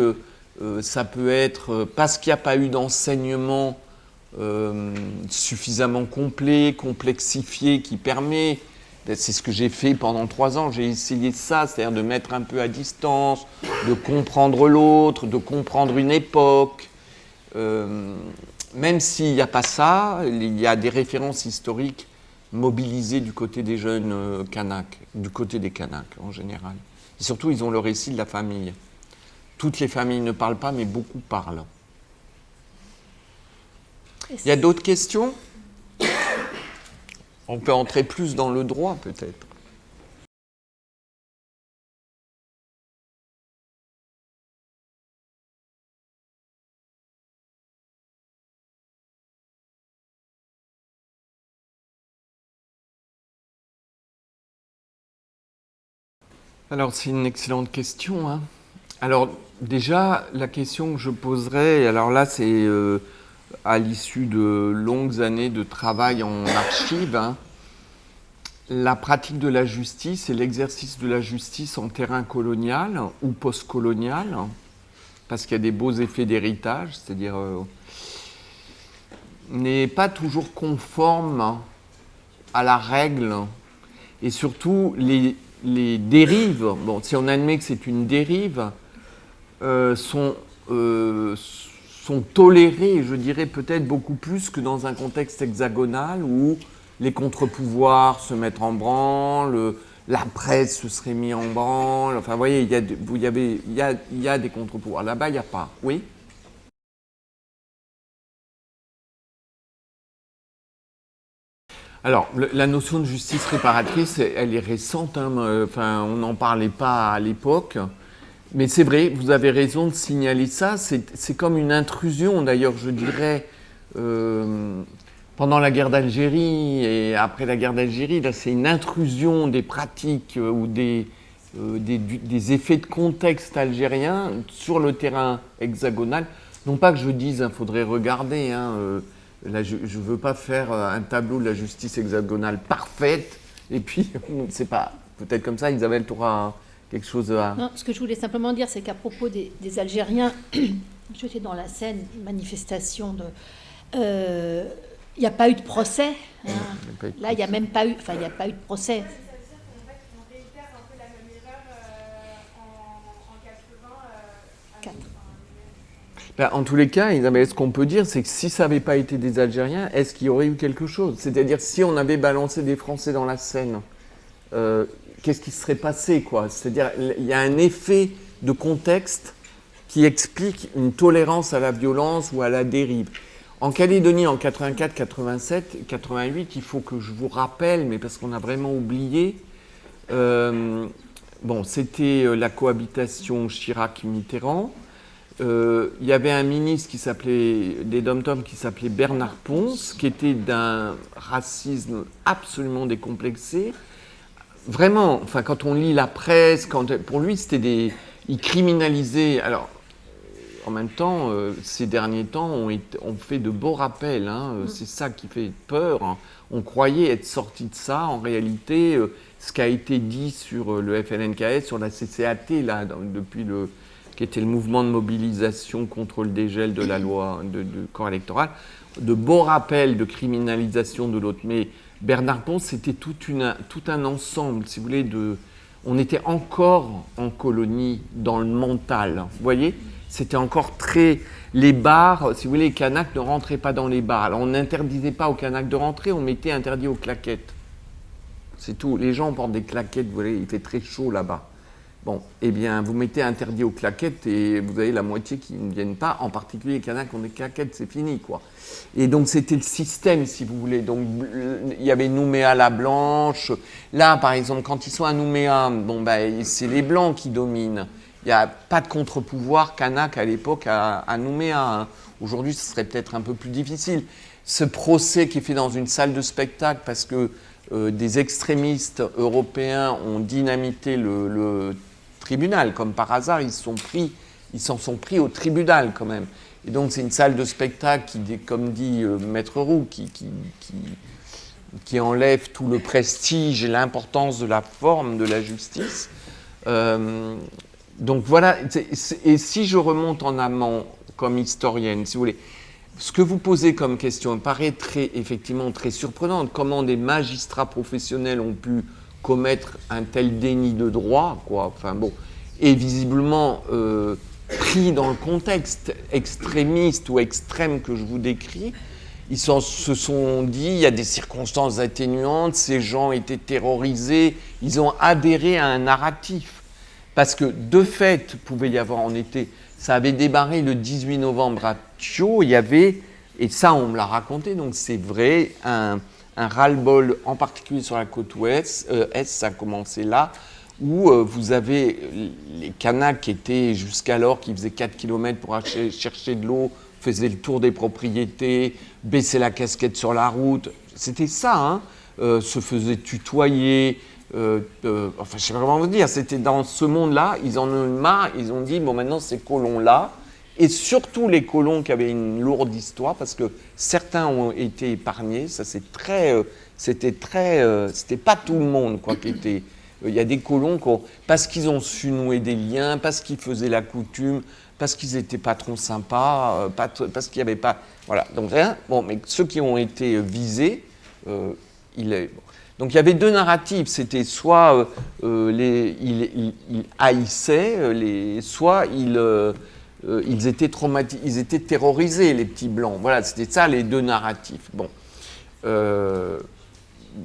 ça peut être parce qu'il n'y a pas eu d'enseignement suffisamment complet, complexifié, qui permet... C'est ce que j'ai fait pendant 3 ans, j'ai essayé ça, c'est-à-dire de mettre un peu à distance, de comprendre l'autre, de comprendre une époque. Même s'il n'y a pas ça, il y a des références historiques mobilisées du côté des jeunes Kanaks, du côté des Kanaks en général. Et surtout, ils ont le récit de la famille. Toutes les familles ne parlent pas, mais beaucoup parlent. Il y a d'autres questions ? On peut entrer plus dans le droit, peut-être. Alors, c'est une excellente question, hein. Alors, déjà, la question que je poserais, alors là, c'est à l'issue de longues années de travail en archives, hein, la pratique de la justice et l'exercice de la justice en terrain colonial ou post-colonial, parce qu'il y a des beaux effets d'héritage, c'est-à-dire n'est pas toujours conforme à la règle. Et surtout, les dérives, bon, si on admet que c'est une dérive, sont tolérées, je dirais peut-être beaucoup plus que dans un contexte hexagonal où les contre-pouvoirs se mettent en branle, la presse se serait mise en branle. Enfin, vous voyez, il y a des contre-pouvoirs. Là-bas, il n'y a pas. Oui ? Alors, la notion de justice réparatrice, elle est récente. Hein, enfin, on n'en parlait pas à l'époque. Mais c'est vrai, vous avez raison de signaler ça. C'est comme une intrusion, d'ailleurs, je dirais, pendant la guerre d'Algérie et après la guerre d'Algérie. Là, c'est une intrusion des pratiques ou des effets de contexte algériens sur le terrain hexagonal. Non pas que je dise, il faudrait regarder. Là, je ne veux pas faire un tableau de la justice hexagonale parfaite. Et puis, c'est pas peut-être comme ça, Isabelle, tu auras quelque chose à... Non, ce que je voulais simplement dire, c'est qu'à propos des Algériens, j'étais dans la Seine, une manifestation de... Il n'y a pas eu de procès. Hein. Là, il n'y a même pas eu... Enfin, il n'y a pas eu de procès. En tous les cas, Isabelle, ce qu'on peut dire, c'est que si ça n'avait pas été des Algériens, est-ce qu'il y aurait eu quelque chose ? C'est-à-dire, si on avait balancé des Français dans la Seine, qu'est-ce qui serait passé, quoi ? C'est-à-dire, il y a un effet de contexte qui explique une tolérance à la violence ou à la dérive. En Calédonie, en 84, 87, 88, il faut que je vous rappelle, mais parce qu'on a vraiment oublié, c'était la cohabitation Chirac-Mitterrand. Il y avait un ministre des Dom-Tom qui s'appelait Bernard Ponce, qui était d'un racisme absolument décomplexé. Vraiment, enfin, quand on lit la presse, pour lui, il criminalisait. Alors, en même temps, ces derniers temps, on fait de beaux rappels. Hein, c'est ça qui fait peur. Hein. On croyait être sorti de ça. En réalité, ce qui a été dit sur le FLNKS, sur la CCAT, là, qui était le mouvement de mobilisation contre le dégel de la loi de corps électoral, de beaux rappels de criminalisation de l'autre. Mais Bernard Ponce, c'était tout un ensemble, si vous voulez, on était encore en colonie dans le mental. Vous voyez ? C'était encore les bars, si vous voulez, les Kanaks ne rentraient pas dans les bars. Alors on n'interdisait pas aux Kanaks de rentrer, on mettait interdit aux claquettes. C'est tout. Les gens portent des claquettes, vous voyez, il fait très chaud là-bas. Bon, eh bien, vous mettez interdit aux claquettes et vous avez la moitié qui ne viennent pas, en particulier les Kanaks ont des claquettes, c'est fini, quoi. Et donc, c'était le système, si vous voulez. Donc, il y avait Nouméa-la-Blanche. Là, par exemple, quand ils sont à Nouméa, c'est les Blancs qui dominent. Il n'y a pas de contre-pouvoir kanak à l'époque à Nouméa. Hein. Aujourd'hui, ce serait peut-être un peu plus difficile. Ce procès qui est fait dans une salle de spectacle parce que des extrémistes européens ont dynamité le tribunal, comme par hasard, ils s'en sont pris au tribunal quand même. Et donc c'est une salle de spectacle qui, comme dit Maître Roux, qui enlève tout le prestige et l'importance de la forme de la justice. Donc voilà, et si je remonte en amont comme historienne, si vous voulez, ce que vous posez comme question paraît effectivement très surprenante. Comment des magistrats professionnels ont pu commettre un tel déni de droit, quoi. Enfin bon, et visiblement pris dans le contexte extrémiste ou extrême que je vous décris, ils se sont dit, il y a des circonstances atténuantes, ces gens étaient terrorisés, ils ont adhéré à un narratif. Parce que de fait, pouvait y avoir en été, ça avait démarré le 18 novembre à Thio, il y avait, et ça on me l'a raconté, donc c'est vrai, un ras-le-bol en particulier sur la côte ouest, ça a commencé là, où vous avez les Kanaks qui étaient jusqu'alors, qui faisaient 4 km pour chercher de l'eau, faisaient le tour des propriétés, baissaient la casquette sur la route, c'était ça, hein, se faisaient tutoyer, enfin je sais pas comment vous dire, c'était dans ce monde-là, ils en ont eu marre, ils ont dit, bon maintenant ces colons-là, et surtout les colons qui avaient une lourde histoire, parce que certains ont été épargnés, ça c'était pas tout le monde quoi qui était. Il y a des colons parce qu'ils ont su nouer des liens, parce qu'ils faisaient la coutume, parce qu'ils étaient patrons sympas, parce qu'il n'y avait pas, voilà. Donc rien. Bon, mais ceux qui ont été visés, donc il y avait deux narratifs. C'était soit ils haïssaient, soit ils étaient traumatisés, ils étaient terrorisés, les petits blancs. Voilà, c'était ça les deux narratifs. Bon,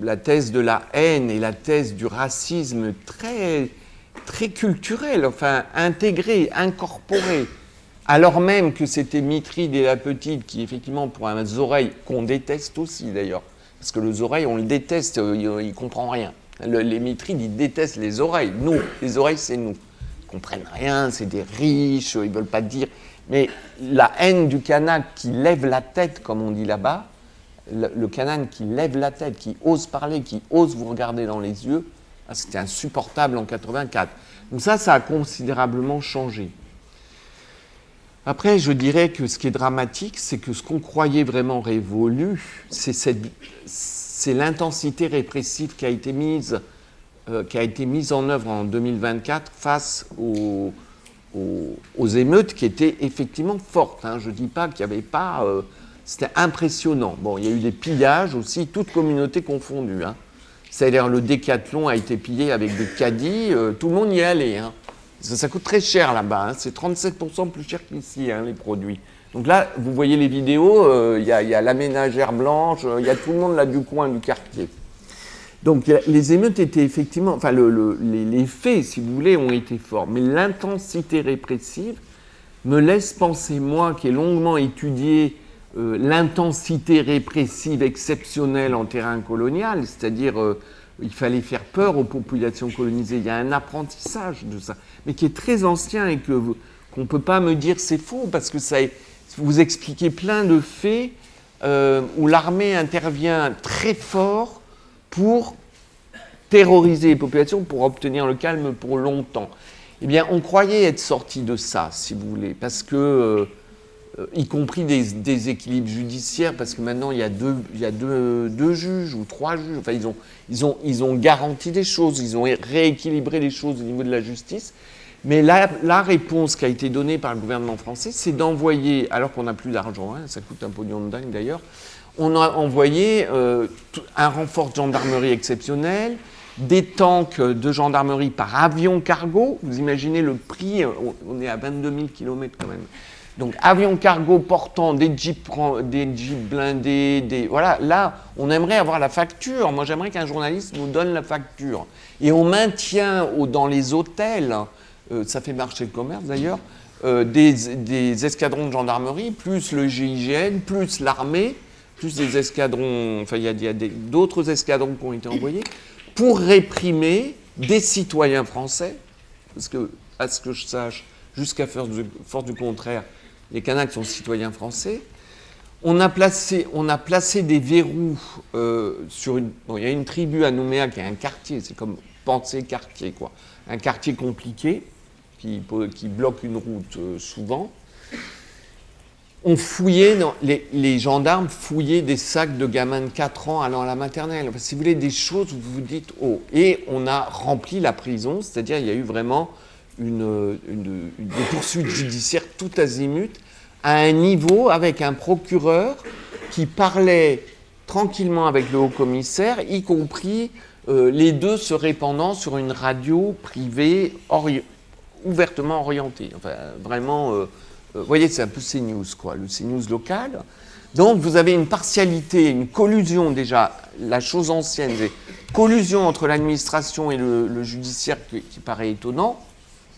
la thèse de la haine et la thèse du racisme très très culturelle, enfin intégrée, incorporée, alors même que c'était Mithrid et la Petite qui effectivement pour un Zoreille qu'on déteste aussi d'ailleurs, parce que le Zoreille on le déteste, il comprend rien. Les Mithrides ils détestent les oreilles, nous, les oreilles c'est nous. Ils comprennent rien, c'est des riches, ils veulent pas dire. Mais la haine du Kanak qui lève la tête, comme on dit là-bas, le Kanak qui lève la tête, qui ose parler, qui ose vous regarder dans les yeux, c'était insupportable en 84. Donc ça a considérablement changé. Après, je dirais que ce qui est dramatique, c'est que ce qu'on croyait vraiment révolu, c'est l'intensité répressive qui a été mise en œuvre en 2024 face aux émeutes qui étaient effectivement fortes. Hein. Je ne dis pas qu'il n'y avait pas... c'était impressionnant. Bon, il y a eu des pillages aussi, toutes communautés confondues. Hein. C'est-à-dire le Décathlon a été pillé avec des caddies, tout le monde y est allé. Hein. Ça coûte très cher là-bas, hein. C'est 37% plus cher qu'ici, hein, les produits. Donc là, vous voyez les vidéos, il y a la ménagère blanche, il y a tout le monde là du coin, du quartier. Donc les émeutes étaient effectivement, enfin les faits, si vous voulez, ont été forts. Mais l'intensité répressive me laisse penser, moi qui ai longuement étudié l'intensité répressive exceptionnelle en terrain colonial, c'est-à-dire il fallait faire peur aux populations colonisées. Il y a un apprentissage de ça, mais qui est très ancien et qu'on ne peut pas me dire c'est faux, parce que ça, vous expliquez plein de faits où l'armée intervient très fort pour terroriser les populations, pour obtenir le calme pour longtemps. Eh bien, on croyait être sorti de ça, si vous voulez, parce que y compris des équilibres judiciaires, parce que maintenant il y a deux juges ou 3 juges, enfin ils ont garanti des choses, ils ont rééquilibré les choses au niveau de la justice, mais la réponse qui a été donnée par le gouvernement français, c'est d'envoyer, alors qu'on n'a plus d'argent, hein, ça coûte un pognon de dingue d'ailleurs, on a envoyé un renfort de gendarmerie exceptionnel, des tanks de gendarmerie par avion cargo, vous imaginez le prix, on est à 22 000 km quand même. Donc, avion cargo portant des jeeps blindés, voilà, là, on aimerait avoir la facture. Moi, j'aimerais qu'un journaliste nous donne la facture. Et on maintient dans les hôtels, ça fait marcher le commerce d'ailleurs, des escadrons de gendarmerie, plus le GIGN, plus l'armée, plus des escadrons, enfin, il y a d'autres escadrons qui ont été envoyés, pour réprimer des citoyens français, parce que, à ce que je sache, jusqu'à force du contraire, les Kanaks sont citoyens français. On a placé des verrous sur une... Bon, il y a une tribu à Nouméa qui est un quartier, c'est comme penser quartier, quoi. Un quartier compliqué qui bloque une route souvent. On fouillait, les gendarmes fouillaient des sacs de gamins de 4 ans allant à la maternelle. Enfin, si vous voulez, des choses où vous vous dites « oh ». Et on a rempli la prison, c'est-à-dire il y a eu vraiment des poursuites judiciaires tout azimut, à un niveau avec un procureur qui parlait tranquillement avec le haut-commissaire, y compris les deux se répandant sur une radio privée ouvertement orientée. Enfin, vraiment, vous voyez, c'est un peu CNews, quoi, le CNews local. Donc, vous avez une partialité, une collusion déjà, la chose ancienne, c'est collusion entre l'administration et le judiciaire qui paraît étonnant.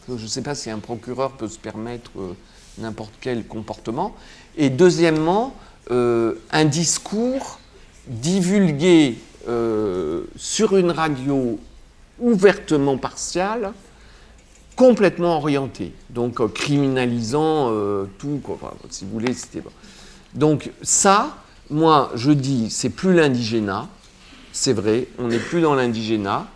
Je ne sais pas si un procureur peut se permettre n'importe quel comportement. Et deuxièmement, un discours divulgué sur une radio ouvertement partiale, complètement orienté, donc criminalisant tout, quoi. Enfin, si vous voulez, c'était bon. Donc ça, moi, je dis, c'est plus l'indigénat, c'est vrai, on n'est plus dans l'indigénat,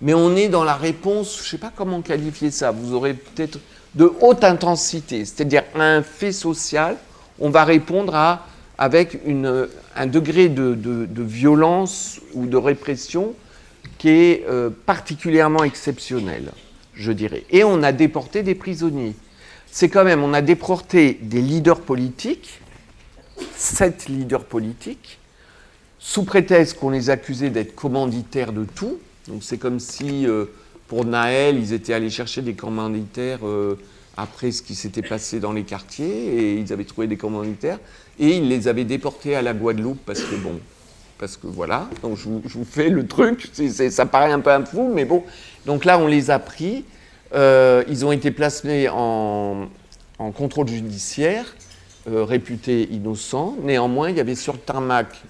mais on est dans la réponse, je ne sais pas comment qualifier ça, vous aurez peut-être de haute intensité, c'est-à-dire à un fait social, on va répondre avec un degré de violence ou de répression qui est particulièrement exceptionnel, je dirais. Et on a déporté des prisonniers. C'est quand même, on a déporté des leaders politiques, 7 leaders politiques, sous prétexte qu'on les accusait d'être commanditaires de tout. Donc c'est comme si, pour Naël, ils étaient allés chercher des commanditaires après ce qui s'était passé dans les quartiers, et ils avaient trouvé des commanditaires, et ils les avaient déportés à la Guadeloupe, parce que voilà, donc je vous fais le truc, ça paraît un peu un fou, mais bon. Donc là, on les a pris, ils ont été placés en contrôle judiciaire, réputés innocents. Néanmoins, il y avait sur le tarmac,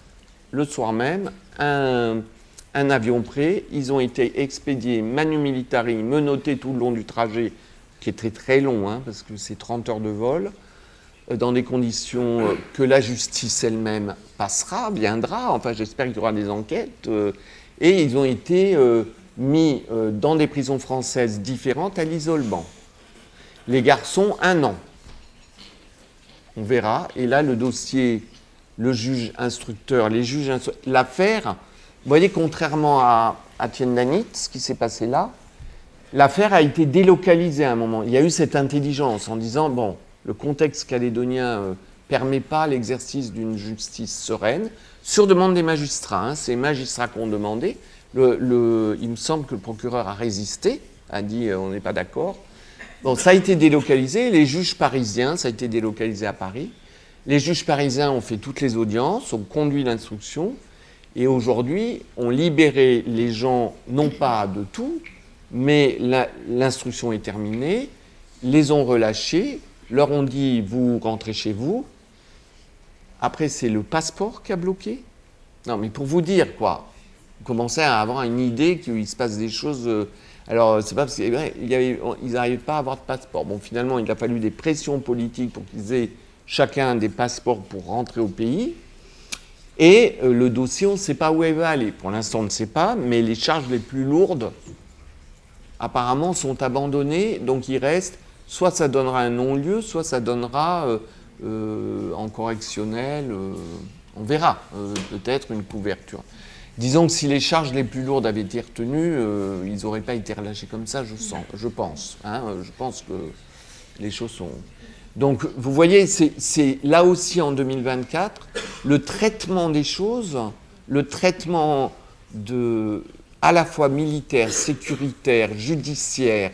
le soir même, un avion prêt. Ils ont été expédiés manu militari, menottés tout le long du trajet, qui est très très long, hein, parce que c'est 30 heures de vol, dans des conditions que la justice elle-même viendra, enfin j'espère qu'il y aura des enquêtes, et ils ont été mis dans des prisons françaises différentes à l'isolement. Les garçons, 1 an. On verra, et là le dossier, le juge instructeur, l'affaire, vous voyez, contrairement à Tiendanit, ce qui s'est passé là, l'affaire a été délocalisée à un moment. Il y a eu cette intelligence en disant, bon, le contexte calédonien ne permet pas l'exercice d'une justice sereine, sur demande des magistrats. Hein, c'est les magistrats qui ont demandé. Il me semble que le procureur a résisté, a dit on n'est pas d'accord. Bon, ça a été délocalisé. Les juges parisiens, ça a été délocalisé à Paris. Les juges parisiens ont fait toutes les audiences, ont conduit l'instruction, et aujourd'hui, ont libéré les gens, non pas de tout, mais l'instruction est terminée, les ont relâchés, leur ont dit vous rentrez chez vous. Après, c'est le passeport qui a bloqué. Non, mais pour vous dire quoi, vous commencez à avoir une idée qu'il se passe des choses. Alors, c'est pas parce qu'ils n'arrivaient pas à avoir de passeport. Bon, finalement, il a fallu des pressions politiques pour qu'ils aient chacun des passeports pour rentrer au pays. Et le dossier, on ne sait pas où il va aller. Pour l'instant, on ne sait pas, mais les charges les plus lourdes, apparemment, sont abandonnées. Donc, il reste, soit ça donnera un non-lieu, soit ça donnera en correctionnel, on verra, peut-être une couverture. Disons que si les charges les plus lourdes avaient été retenues, ils n'auraient pas été relâchés comme ça, je pense. Hein, je pense que les choses sont... Donc, vous voyez, c'est là aussi en 2024, le traitement des choses, le traitement à la fois militaire, sécuritaire, judiciaire,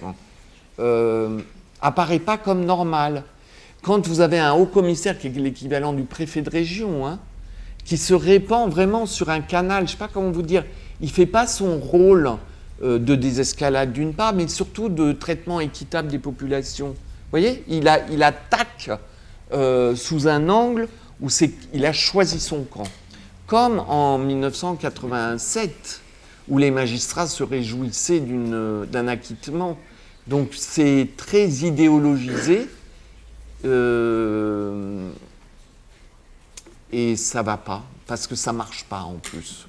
apparaît pas comme normal. Quand vous avez un haut-commissaire qui est l'équivalent du préfet de région, hein, qui se répand vraiment sur un canal, je ne sais pas comment vous dire, il ne fait pas son rôle de désescalade d'une part, mais surtout de traitement équitable des populations. Vous voyez, il attaque sous un angle où il a choisi son camp. Comme en 1987, où les magistrats se réjouissaient d'un acquittement. Donc c'est très idéologisé, et ça ne va pas, parce que ça ne marche pas en plus.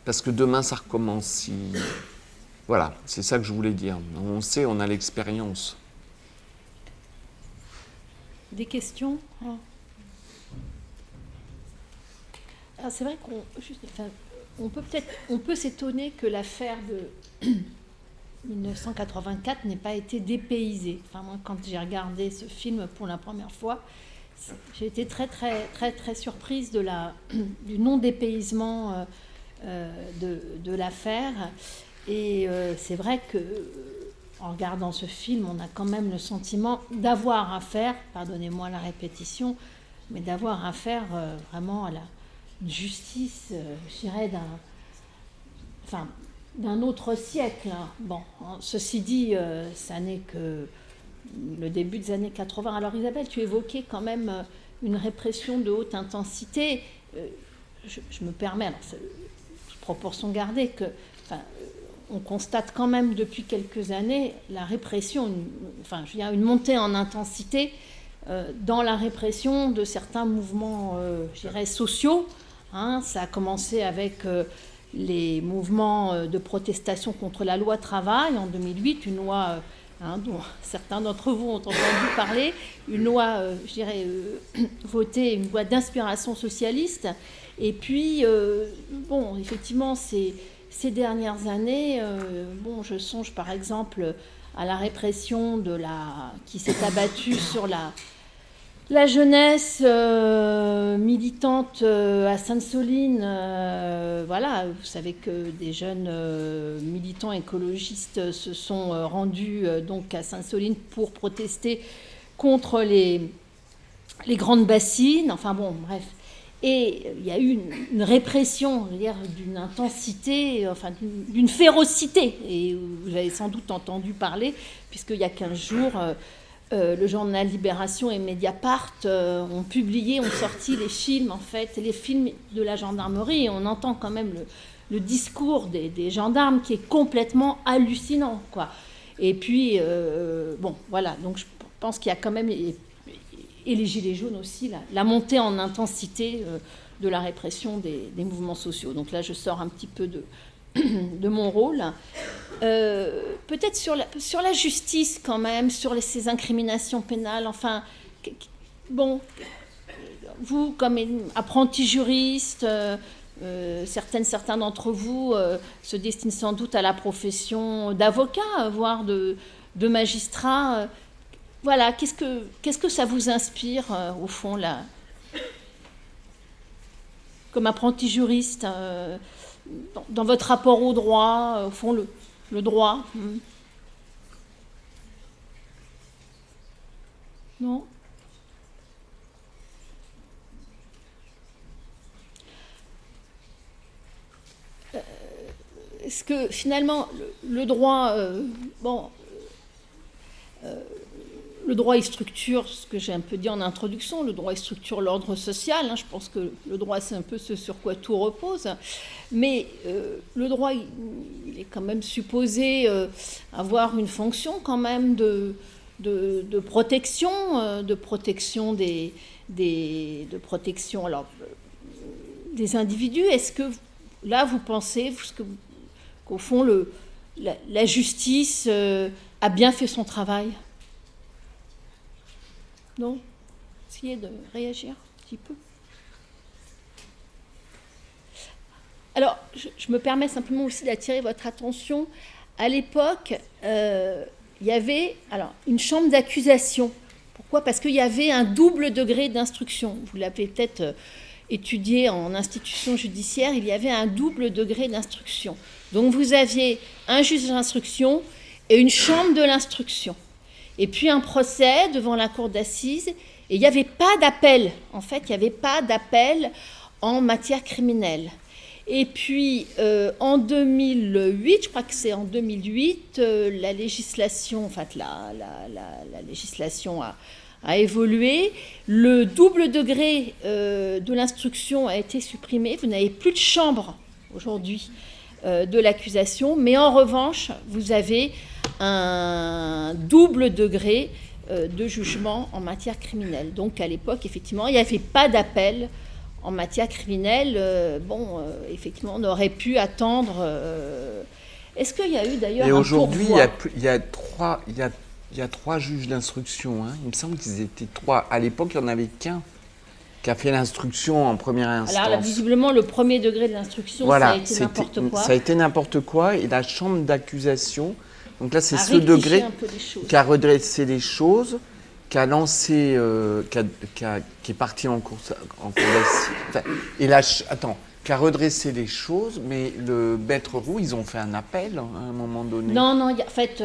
Parce que demain, ça recommence. Voilà, c'est ça que je voulais dire. On sait, on a l'expérience. Des questions? Alors c'est vrai on peut s'étonner que l'affaire de 1984 n'ait pas été dépaysée. Enfin, moi, quand j'ai regardé ce film pour la première fois, j'ai été très, très, très, très surprise du non-dépaysement de l'affaire. Et c'est vrai que en regardant ce film, on a quand même le sentiment d'avoir affaire, pardonnez-moi la répétition, mais d'avoir affaire vraiment à la justice, je dirais, d'un autre siècle. Bon, ceci dit, ça n'est que le début des années 80. Alors Isabelle, tu évoquais quand même une répression de haute intensité. Je me permets, alors proportion gardée, que... on constate quand même depuis quelques années la répression, une montée en intensité dans la répression de certains mouvements, je dirais, sociaux. Hein, ça a commencé avec les mouvements de protestation contre la loi travail en 2008, une loi dont certains d'entre vous ont entendu parler, une loi, je dirais, votée, une loi d'inspiration socialiste. Et puis, bon, effectivement, ces dernières années, bon, je songe par exemple à la répression qui s'est abattue sur la jeunesse militante à Sainte-Soline. Voilà, vous savez que des jeunes militants écologistes se sont rendus donc à Sainte-Soline pour protester contre les grandes bassines. Enfin bon, bref. Et il y a eu une répression, je veux dire, d'une intensité, enfin d'une férocité. Et vous avez sans doute entendu parler, puisqu'il y a 15 jours, le journal Libération et Mediapart ont sorti les films, en fait, les films de la gendarmerie. Et on entend quand même le discours des gendarmes qui est complètement hallucinant, quoi. Et puis, bon, voilà. Donc je pense qu'il y a quand même... Et les Gilets jaunes aussi, la montée en intensité de la répression des mouvements sociaux. Donc là, je sors un petit peu de mon rôle. Peut-être sur la justice quand même, sur ces incriminations pénales. Enfin, bon, vous, comme apprenti juriste, certains d'entre vous se destinent sans doute à la profession d'avocat, voire de magistrat. Voilà, qu'est-ce que ça vous inspire, au fond, là, comme apprenti juriste, dans votre rapport au droit, au fond, le droit Non ? Est-ce que, finalement, le droit, le droit, il structure, ce que j'ai un peu dit en introduction, le droit, il structure l'ordre social. Je pense que le droit, c'est un peu ce sur quoi tout repose. Mais le droit, il est quand même supposé avoir une fonction quand même de protection, des individus. Est-ce que là, vous pensez qu'au fond, la justice a bien fait son travail ? Non ? Essayez de réagir un petit peu. Alors, je me permets simplement aussi d'attirer votre attention. À l'époque, il y avait une chambre d'accusation. Pourquoi ? Parce qu'il y avait un double degré d'instruction. Vous l'avez peut-être étudié en institution judiciaire, il y avait un double degré d'instruction. Donc vous aviez un juge d'instruction et une chambre de l'instruction. Et puis un procès devant la cour d'assises, et il n'y avait pas d'appel. En fait, il n'y avait pas d'appel en matière criminelle. Et puis, en 2008, je crois que c'est en 2008, la législation, la législation a évolué. Le double degré de l'instruction a été supprimé. Vous n'avez plus de chambre aujourd'hui de l'accusation, mais en revanche, vous avez un double degré de jugement en matière criminelle. Donc à l'époque, effectivement, il n'y avait pas d'appel en matière criminelle. Effectivement, on aurait pu attendre. Est-ce qu'il y a eu d'ailleurs Et un aujourd'hui, pourvoi ? il y a trois juges d'instruction. Il me semble qu'ils étaient trois. À l'époque, il n'y en avait qu'un qui a fait l'instruction en première instance. Alors là, visiblement, le premier degré de l'instruction, voilà, ça a été n'importe quoi. Ça a été n'importe quoi. Et la chambre d'accusation, donc là, c'est ce degré qui a redressé les choses, qui a lancé, qui est parti en cours d'assises. Qui a redressé les choses, mais le maître Roux, ils ont fait un appel à un moment donné. Non, en fait,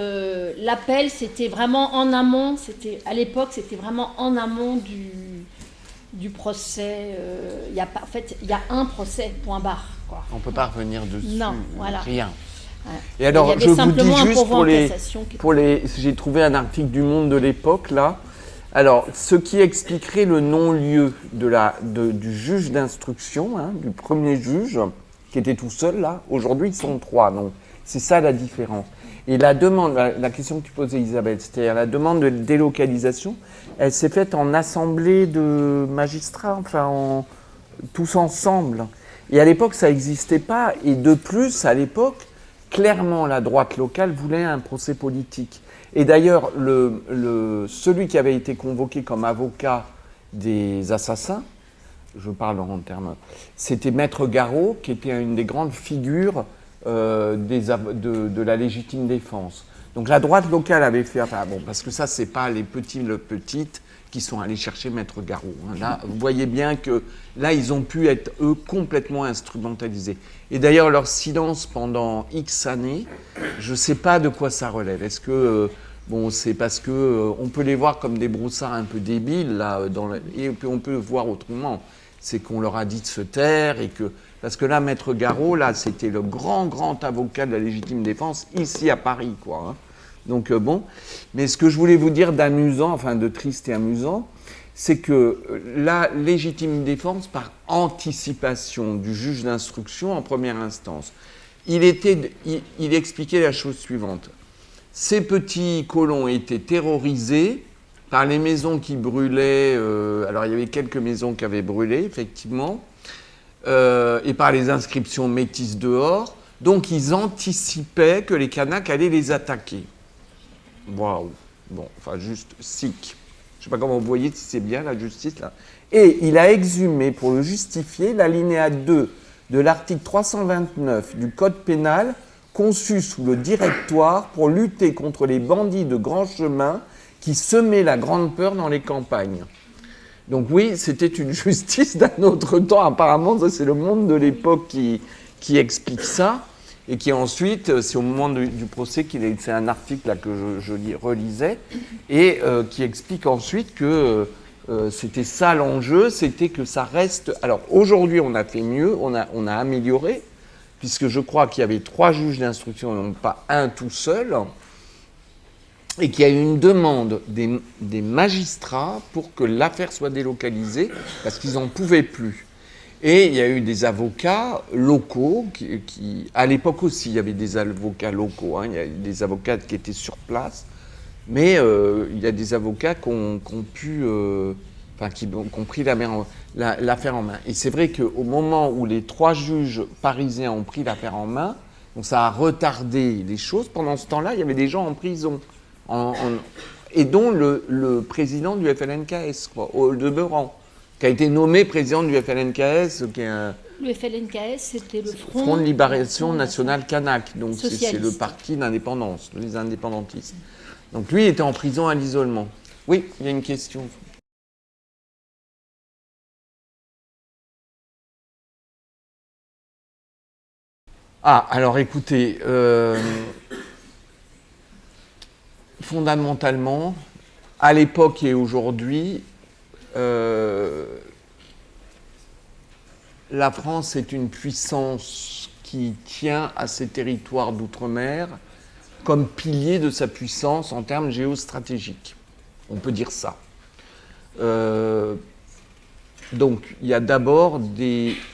l'appel, c'était vraiment en amont. À l'époque, c'était vraiment en amont du procès. Il y a un procès, point barre, quoi. On ne peut pas revenir dessus. Non, voilà. Rien. Voilà. Et alors, je vous dis juste pour les... J'ai trouvé un article du Monde de l'époque, là. Alors, ce qui expliquerait le non-lieu du juge d'instruction, du premier juge, qui était tout seul, là. Aujourd'hui, ils sont trois, donc c'est ça la différence. Et la demande, la question que tu posais, Isabelle, c'est-à-dire la demande de délocalisation, elle s'est faite en assemblée de magistrats, tous ensemble. Et à l'époque, ça n'existait pas. Et de plus, à l'époque, clairement, la droite locale voulait un procès politique. Et d'ailleurs, celui qui avait été convoqué comme avocat des assassins, je parle en termes, c'était Maître Garot, qui était une des grandes figures de la légitime défense. Donc la droite locale avait fait, enfin bon, parce que ça, c'est pas les petites qui sont allés chercher Maître Garot. Hein. Là, vous voyez bien que là, ils ont pu être, eux, complètement instrumentalisés. Et d'ailleurs, leur silence pendant X années, je ne sais pas de quoi ça relève. Est-ce que, c'est parce que on peut les voir comme des broussards un peu débiles, là, et puis on peut le voir autrement. C'est qu'on leur a dit de se taire, et que... Parce que là, Maître Garot, là, c'était le grand avocat de la légitime défense, ici à Paris, quoi. Hein. Donc mais ce que je voulais vous dire d'amusant, enfin de triste et amusant, c'est que la légitime défense, par anticipation du juge d'instruction en première instance, il expliquait la chose suivante. Ces petits colons étaient terrorisés par les maisons qui brûlaient, alors il y avait quelques maisons qui avaient brûlé, effectivement, et par les inscriptions métisses dehors, donc ils anticipaient que les Kanaks allaient les attaquer. Waouh. Bon, enfin, juste sick. Je ne sais pas comment vous voyez si c'est bien la justice là. Et il a exhumé, pour le justifier, l'alinéa 2 de l'article 329 du Code pénal, conçu sous le Directoire pour lutter contre les bandits de grand chemin qui semaient la grande peur dans les campagnes. Donc oui, c'était une justice d'un autre temps. Apparemment, ça, c'est le Monde de l'époque qui explique ça. Et qui ensuite, c'est au moment du procès, c'est un article là, que je relisais, et qui explique ensuite que c'était ça l'enjeu, c'était que ça reste... Alors aujourd'hui, on a fait mieux, on a amélioré, puisque je crois qu'il y avait 3 juges d'instruction, non pas un tout seul, et qu'il y a eu une demande des magistrats pour que l'affaire soit délocalisée, parce qu'ils n'en pouvaient plus. Et il y a eu des avocats locaux, qui à l'époque aussi, il y avait des avocats locaux, hein, il y a des avocats qui étaient sur place, mais il y a des avocats qui ont pris l'affaire en main. Et c'est vrai qu'au moment où les 3 juges parisiens ont pris l'affaire en main, donc ça a retardé les choses. Pendant ce temps-là, il y avait des gens en prison, et dont le président du FLNKS, au demeurant, qui a été nommé président du FLNKS, qui est le FLNKS, c'était le Front de Libération Nationale Kanak, donc c'est le parti d'indépendance, les indépendantistes. Donc lui, il était en prison à l'isolement. Oui, il y a une question. Ah, alors écoutez, fondamentalement, à l'époque et aujourd'hui, la France est une puissance qui tient à ses territoires d'outre-mer comme pilier de sa puissance en termes géostratégiques. On peut dire ça. Donc, il y a d'abord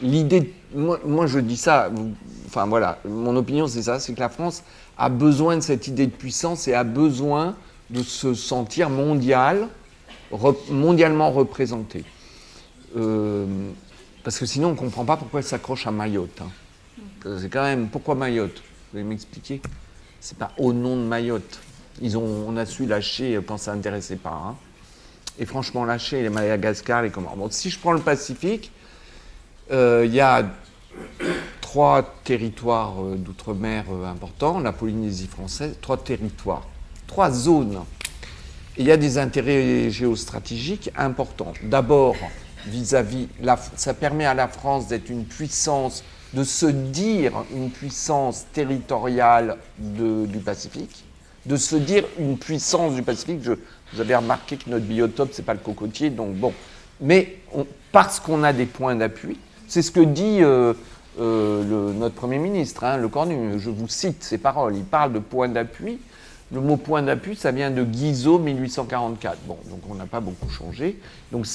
l'idée... Moi, je dis ça, enfin voilà, mon opinion c'est ça, c'est que la France a besoin de cette idée de puissance et a besoin de se sentir mondialement représentée. Parce que sinon, on ne comprend pas pourquoi elle s'accroche à Mayotte. Hein. C'est quand même... Pourquoi Mayotte? Vous allez m'expliquer? C'est pas au nom de Mayotte. On a su lâcher quand ça n'intéressait pas. Hein. Et franchement, lâcher les Madagascar, les Comores. Bon, si je prends le Pacifique, il y a 3 territoires d'outre-mer importants, la Polynésie française, 3 territoires, 3 zones. Et il y a des intérêts géostratégiques importants. D'abord, vis-à-vis, ça permet à la France d'être une puissance, de se dire une puissance territoriale du Pacifique, de se dire une puissance du Pacifique. Vous avez remarqué que notre biotope, c'est pas le cocotier, donc bon. Mais parce qu'on a des points d'appui, c'est ce que dit notre Premier ministre, hein, Le Cornu. Je vous cite ses paroles. Il parle de points d'appui. Le mot point d'appui, ça vient de Guizot, 1844. Bon, donc on n'a pas beaucoup changé. Donc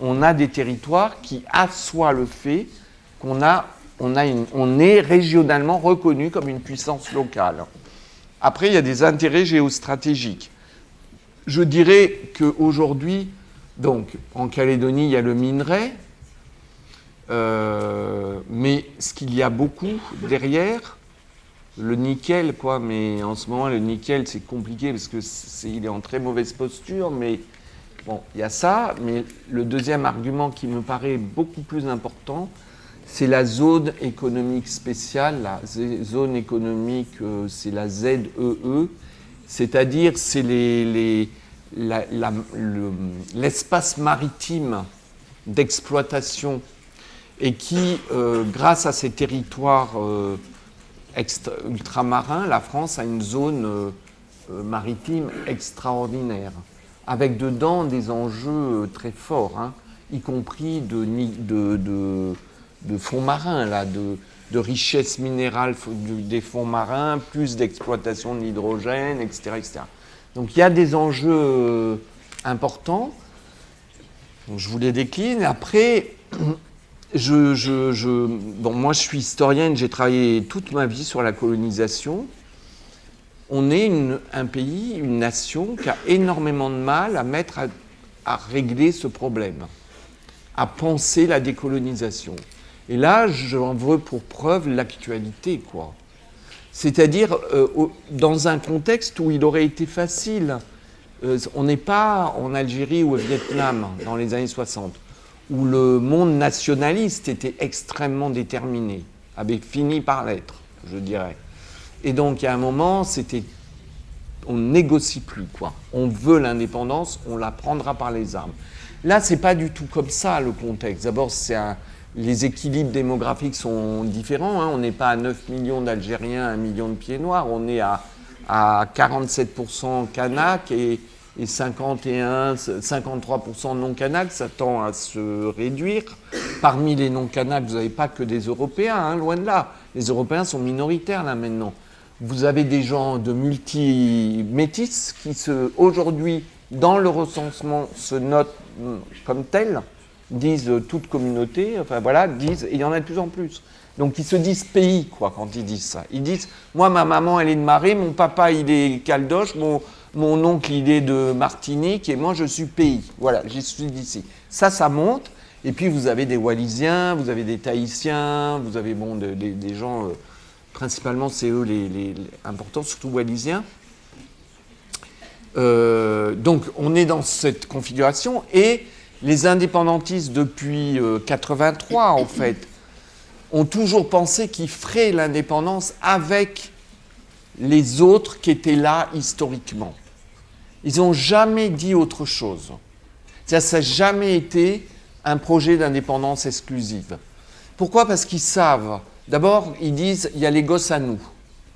on a des territoires qui assoient le fait qu'on on est régionalement reconnu comme une puissance locale. Après, il y a des intérêts géostratégiques. Je dirais qu'aujourd'hui, donc, en Calédonie, il y a le minerai. Mais ce qu'il y a beaucoup derrière, le nickel, quoi, mais en ce moment, le nickel, c'est compliqué parce qu'il est en très mauvaise posture, mais bon, il y a ça. Mais le deuxième argument qui me paraît beaucoup plus important, c'est la zone économique spéciale. La zone économique, c'est la ZEE, c'est-à-dire c'est l'espace maritime d'exploitation et qui, grâce à ces territoires ultramarins, la France a une zone maritime extraordinaire, avec dedans des enjeux très forts, hein, y compris de fonds marins, là, de richesses minérales des fonds marins, plus d'exploitation de l'hydrogène, etc., etc. Donc il y a des enjeux importants. Donc, je vous les décline. Après, bon, moi je suis historienne, j'ai travaillé toute ma vie sur la colonisation. On est un pays, une nation qui a énormément de mal à régler ce problème, à penser la décolonisation. Et là, j'en veux pour preuve l'actualité, quoi. C'est-à-dire, dans un contexte où il aurait été facile, on n'est pas en Algérie ou au Vietnam dans les années 60, où le monde nationaliste était extrêmement déterminé, avait fini par l'être, je dirais. Et donc, il y a un moment, on ne négocie plus, quoi. On veut l'indépendance, on la prendra par les armes. Là, c'est pas du tout comme ça, le contexte. D'abord, les équilibres démographiques sont différents, hein. On n'est pas à 9 millions d'Algériens, 1 million de pieds noirs. On est à 47% Kanak et 53% non-Kanak. Ça tend à se réduire. Parmi les non-Kanak, vous n'avez pas que des Européens, hein, loin de là. Les Européens sont minoritaires, là, maintenant. Vous avez des gens de multi-métis qui, aujourd'hui, dans le recensement, se notent comme tels, disent toute communauté, enfin voilà, et il y en a de plus en plus. Donc ils se disent pays, quoi, quand ils disent ça. Ils disent, moi, ma maman, elle est de Marais, mon papa, il est caldoche, mon oncle, il est de Martinique, et moi, je suis pays. Voilà, je suis d'ici. Ça monte, et puis vous avez des Wallisiens, vous avez des Tahitiens, vous avez des gens, principalement, c'est eux les importants, surtout Wallisiens. Donc on est dans cette configuration, et les indépendantistes, depuis 83, en fait, ont toujours pensé qu'ils feraient l'indépendance avec les autres qui étaient là historiquement. Ils n'ont jamais dit autre chose. Ça n'a jamais été un projet d'indépendance exclusive. Pourquoi ? Parce qu'ils savent. D'abord, ils disent, il y a les gosses à nous.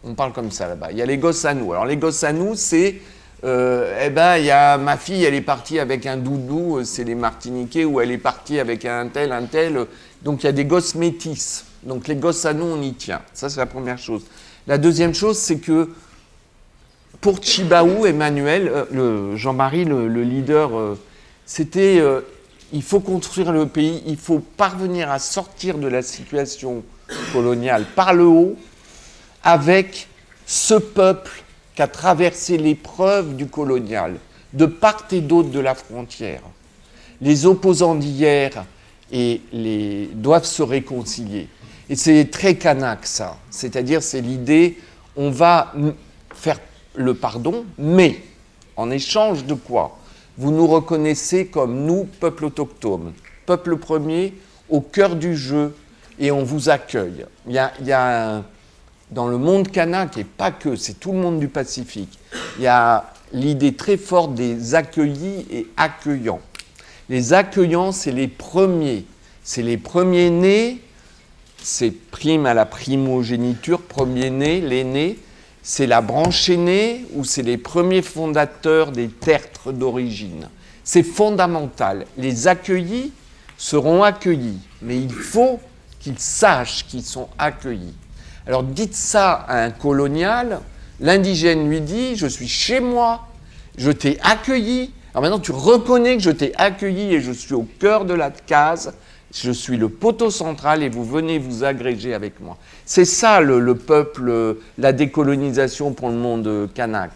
On parle comme ça là-bas. Il y a les gosses à nous. Alors les gosses à nous, c'est... il y a ma fille, elle est partie avec un doudou, c'est les Martiniquais, ou elle est partie avec un tel. Donc il y a des gosses métis. Donc les gosses à nous, on y tient. Ça, c'est la première chose. La deuxième chose, c'est que pour Tjibaou, Emmanuel, Jean-Marie, le leader, c'était il faut construire le pays, il faut parvenir à sortir de la situation coloniale par le haut avec ce peuple qui a traversé l'épreuve du colonial, de part et d'autre de la frontière. Les opposants d'hier doivent se réconcilier. Et c'est très kanak, ça. C'est-à-dire, c'est l'idée, on va faire le pardon, mais en échange de quoi ? Vous nous reconnaissez comme nous, peuple autochtone, peuple premier, au cœur du jeu, et on vous accueille. Il y a dans le monde kanak, et pas que, c'est tout le monde du Pacifique, il y a l'idée très forte des accueillis et accueillants. Les accueillants, c'est les premiers nés, c'est prime à la primogéniture, premier-né, l'aîné, c'est la branche aînée ou c'est les premiers fondateurs des tertres d'origine. C'est fondamental. Les accueillis seront accueillis, mais il faut qu'ils sachent qu'ils sont accueillis. Alors dites ça à un colonial, l'indigène lui dit « je suis chez moi, je t'ai accueilli ». Alors maintenant tu reconnais que je t'ai accueilli et je suis au cœur de la case, je suis le poteau central et vous venez vous agréger avec moi. C'est ça le peuple, la décolonisation pour le monde kanak.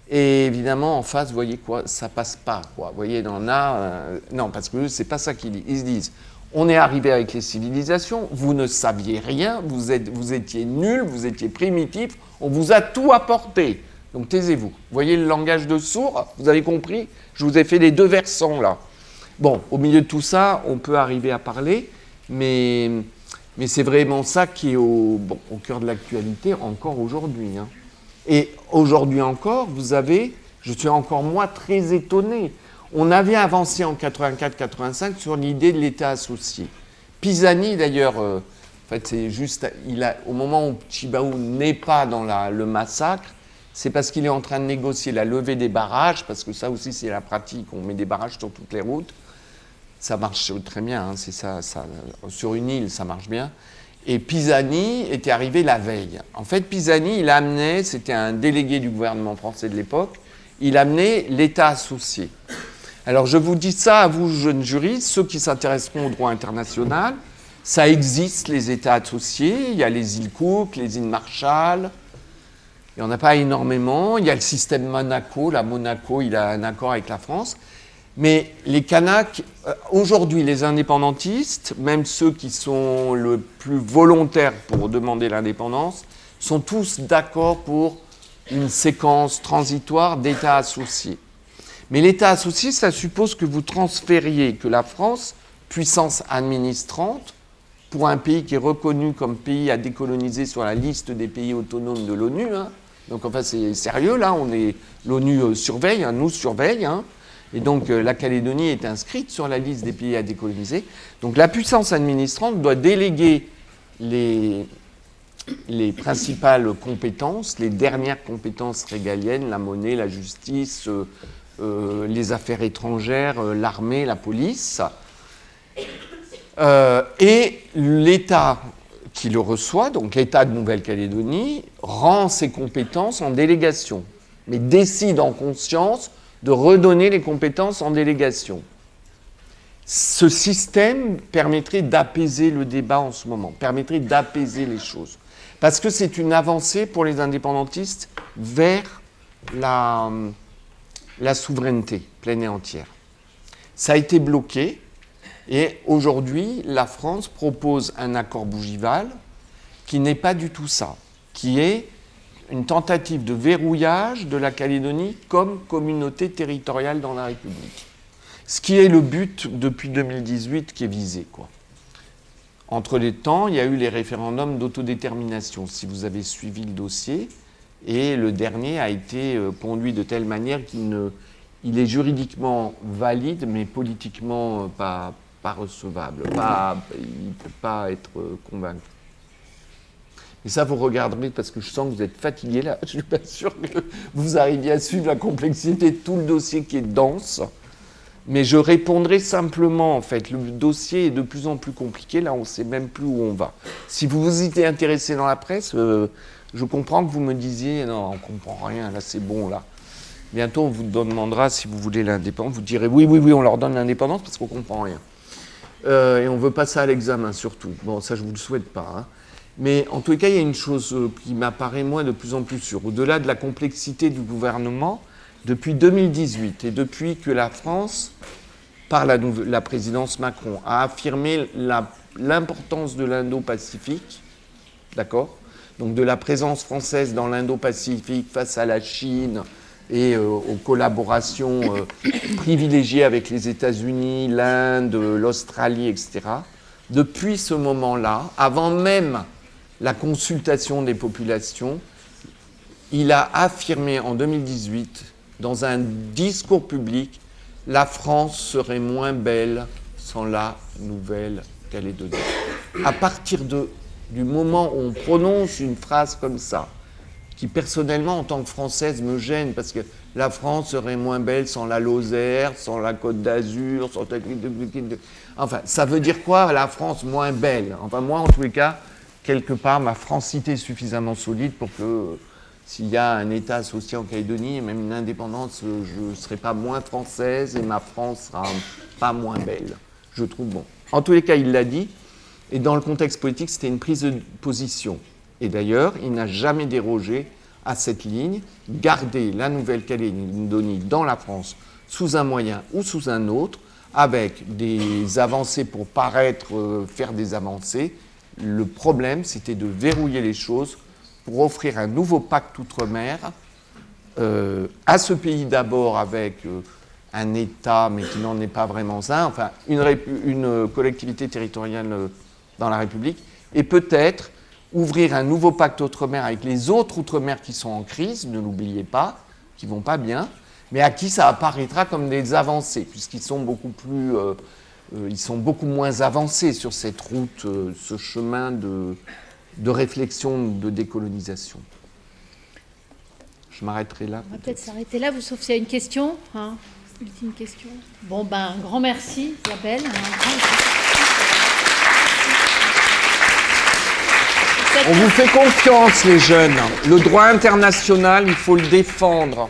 Et évidemment, en face, vous voyez quoi, ça passe pas, quoi. Vous voyez, il y en a... non, parce que c'est pas ça qu'ils disent. Ils se disent, On est arrivé avec les civilisations, vous ne saviez rien, vous étiez nuls, vous étiez primitifs, on vous a tout apporté. Donc taisez-vous. Vous voyez le langage de sourd, vous avez compris? Je vous ai fait les 2 versants là. Bon, au milieu de tout ça, on peut arriver à parler, mais c'est vraiment ça qui est au cœur de l'actualité encore aujourd'hui. Hein. Et aujourd'hui encore, je suis encore moi très étonné. On avait avancé en 84-85 sur l'idée de l'État associé. Pisani, d'ailleurs, en fait, c'est juste, au moment où Tjibaou n'est pas dans le massacre, c'est parce qu'il est en train de négocier la levée des barrages, parce que ça aussi c'est la pratique, on met des barrages sur toutes les routes. Ça marche très bien, hein, c'est ça, sur une île, ça marche bien. Et Pisani était arrivé la veille. En fait, Pisani, il amenait, c'était un délégué du gouvernement français de l'époque, il amenait l'État associé. Alors, je vous dis ça à vous, jeunes juristes, ceux qui s'intéresseront au droit international. Ça existe, les États associés. Il y a les îles Cook, les îles Marshall. Il n'y en a pas énormément. Il y a le système Monaco. La Monaco, il a un accord avec la France. Mais les Kanaks, aujourd'hui, les indépendantistes, même ceux qui sont le plus volontaires pour demander l'indépendance, sont tous d'accord pour une séquence transitoire d'États associés. Mais l'État associé, ça suppose que vous transfériez, que la France, puissance administrante, pour un pays qui est reconnu comme pays à décoloniser sur la liste des pays autonomes de l'ONU, hein. Donc enfin c'est sérieux là, l'ONU surveille, hein, nous surveille, hein. Et donc la Calédonie est inscrite sur la liste des pays à décoloniser. Donc la puissance administrante doit déléguer les principales compétences, les dernières compétences régaliennes, la monnaie, la justice, les affaires étrangères, l'armée, la police. Et l'État qui le reçoit, donc l'État de Nouvelle-Calédonie, rend ses compétences en délégation, mais décide en conscience de redonner les compétences en délégation. Ce système permettrait d'apaiser le débat en ce moment, permettrait d'apaiser les choses. Parce que c'est une avancée pour les indépendantistes vers la souveraineté pleine et entière. Ça a été bloqué et aujourd'hui, la France propose un accord Bougival qui n'est pas du tout ça, qui est une tentative de verrouillage de la Calédonie comme communauté territoriale dans la République. Ce qui est le but depuis 2018 qui est visé, quoi. Entre les temps, il y a eu les référendums d'autodétermination, si vous avez suivi le dossier, et le dernier a été conduit de telle manière il est juridiquement valide, mais politiquement pas recevable. Il ne peut pas être convaincu. Et ça, vous regarderez, parce que je sens que vous êtes fatigué là. Je ne suis pas sûr que vous arriviez à suivre la complexité de tout le dossier qui est dense. Mais je répondrai simplement, en fait. Le dossier est de plus en plus compliqué. Là, on ne sait même plus où on va. Si vous vous y êtes intéressé dans la presse, je comprends que vous me disiez « Non, on ne comprend rien, là, c'est bon, là ». Bientôt, on vous demandera si vous voulez l'indépendance. Vous direz « Oui, on leur donne l'indépendance parce qu'on ne comprend rien ». Et on veut pas ça à l'examen, surtout. Bon, ça, je ne vous le souhaite pas. Hein. Mais en tous les cas, il y a une chose qui m'apparaît, moi, de plus en plus sûre. Au-delà de la complexité du gouvernement, depuis 2018 et depuis que la France, par la présidence Macron, a affirmé l'importance de l'Indo-Pacifique, d'accord ? Donc de la présence française dans l'Indo-Pacifique face à la Chine et aux collaborations privilégiées avec les États-Unis, l'Inde, l'Australie, etc. Depuis ce moment-là, avant même la consultation des populations, il a affirmé en 2018, dans un discours public, la France serait moins belle sans la Nouvelle-Calédonie. À partir du moment où on prononce une phrase comme ça, qui personnellement, en tant que Française, me gêne, parce que la France serait moins belle sans la Lozère, sans la Côte d'Azur, sans... Enfin, ça veut dire quoi, la France moins belle ? Enfin, moi, en tous les cas, quelque part, ma francité est suffisamment solide pour que, s'il y a un État associé en Calédonie, et même une indépendance, je ne serai pas moins française et ma France sera pas moins belle. Je trouve bon. En tous les cas, il l'a dit, et dans le contexte politique, c'était une prise de position. Et d'ailleurs, il n'a jamais dérogé à cette ligne, garder la Nouvelle-Calédonie dans la France sous un moyen ou sous un autre, avec des avancées pour paraître faire des avancées. Le problème, c'était de verrouiller les choses pour offrir un nouveau pacte outre-mer à ce pays d'abord avec un État, mais qui n'en est pas vraiment un, enfin une collectivité territoriale dans la République, et peut-être ouvrir un nouveau pacte outre-mer avec les autres outre-mer qui sont en crise, ne l'oubliez pas, qui ne vont pas bien, mais à qui ça apparaîtra comme des avancées, puisqu'ils sont beaucoup plus, ils sont beaucoup moins avancés sur cette route, ce chemin de réflexion, de décolonisation. Je m'arrêterai là. On va peut-être s'arrêter là, sauf s'il y a une question. Ultime question. Bon, un grand merci, Isabelle. On vous fait confiance, les jeunes. Le droit international, il faut le défendre.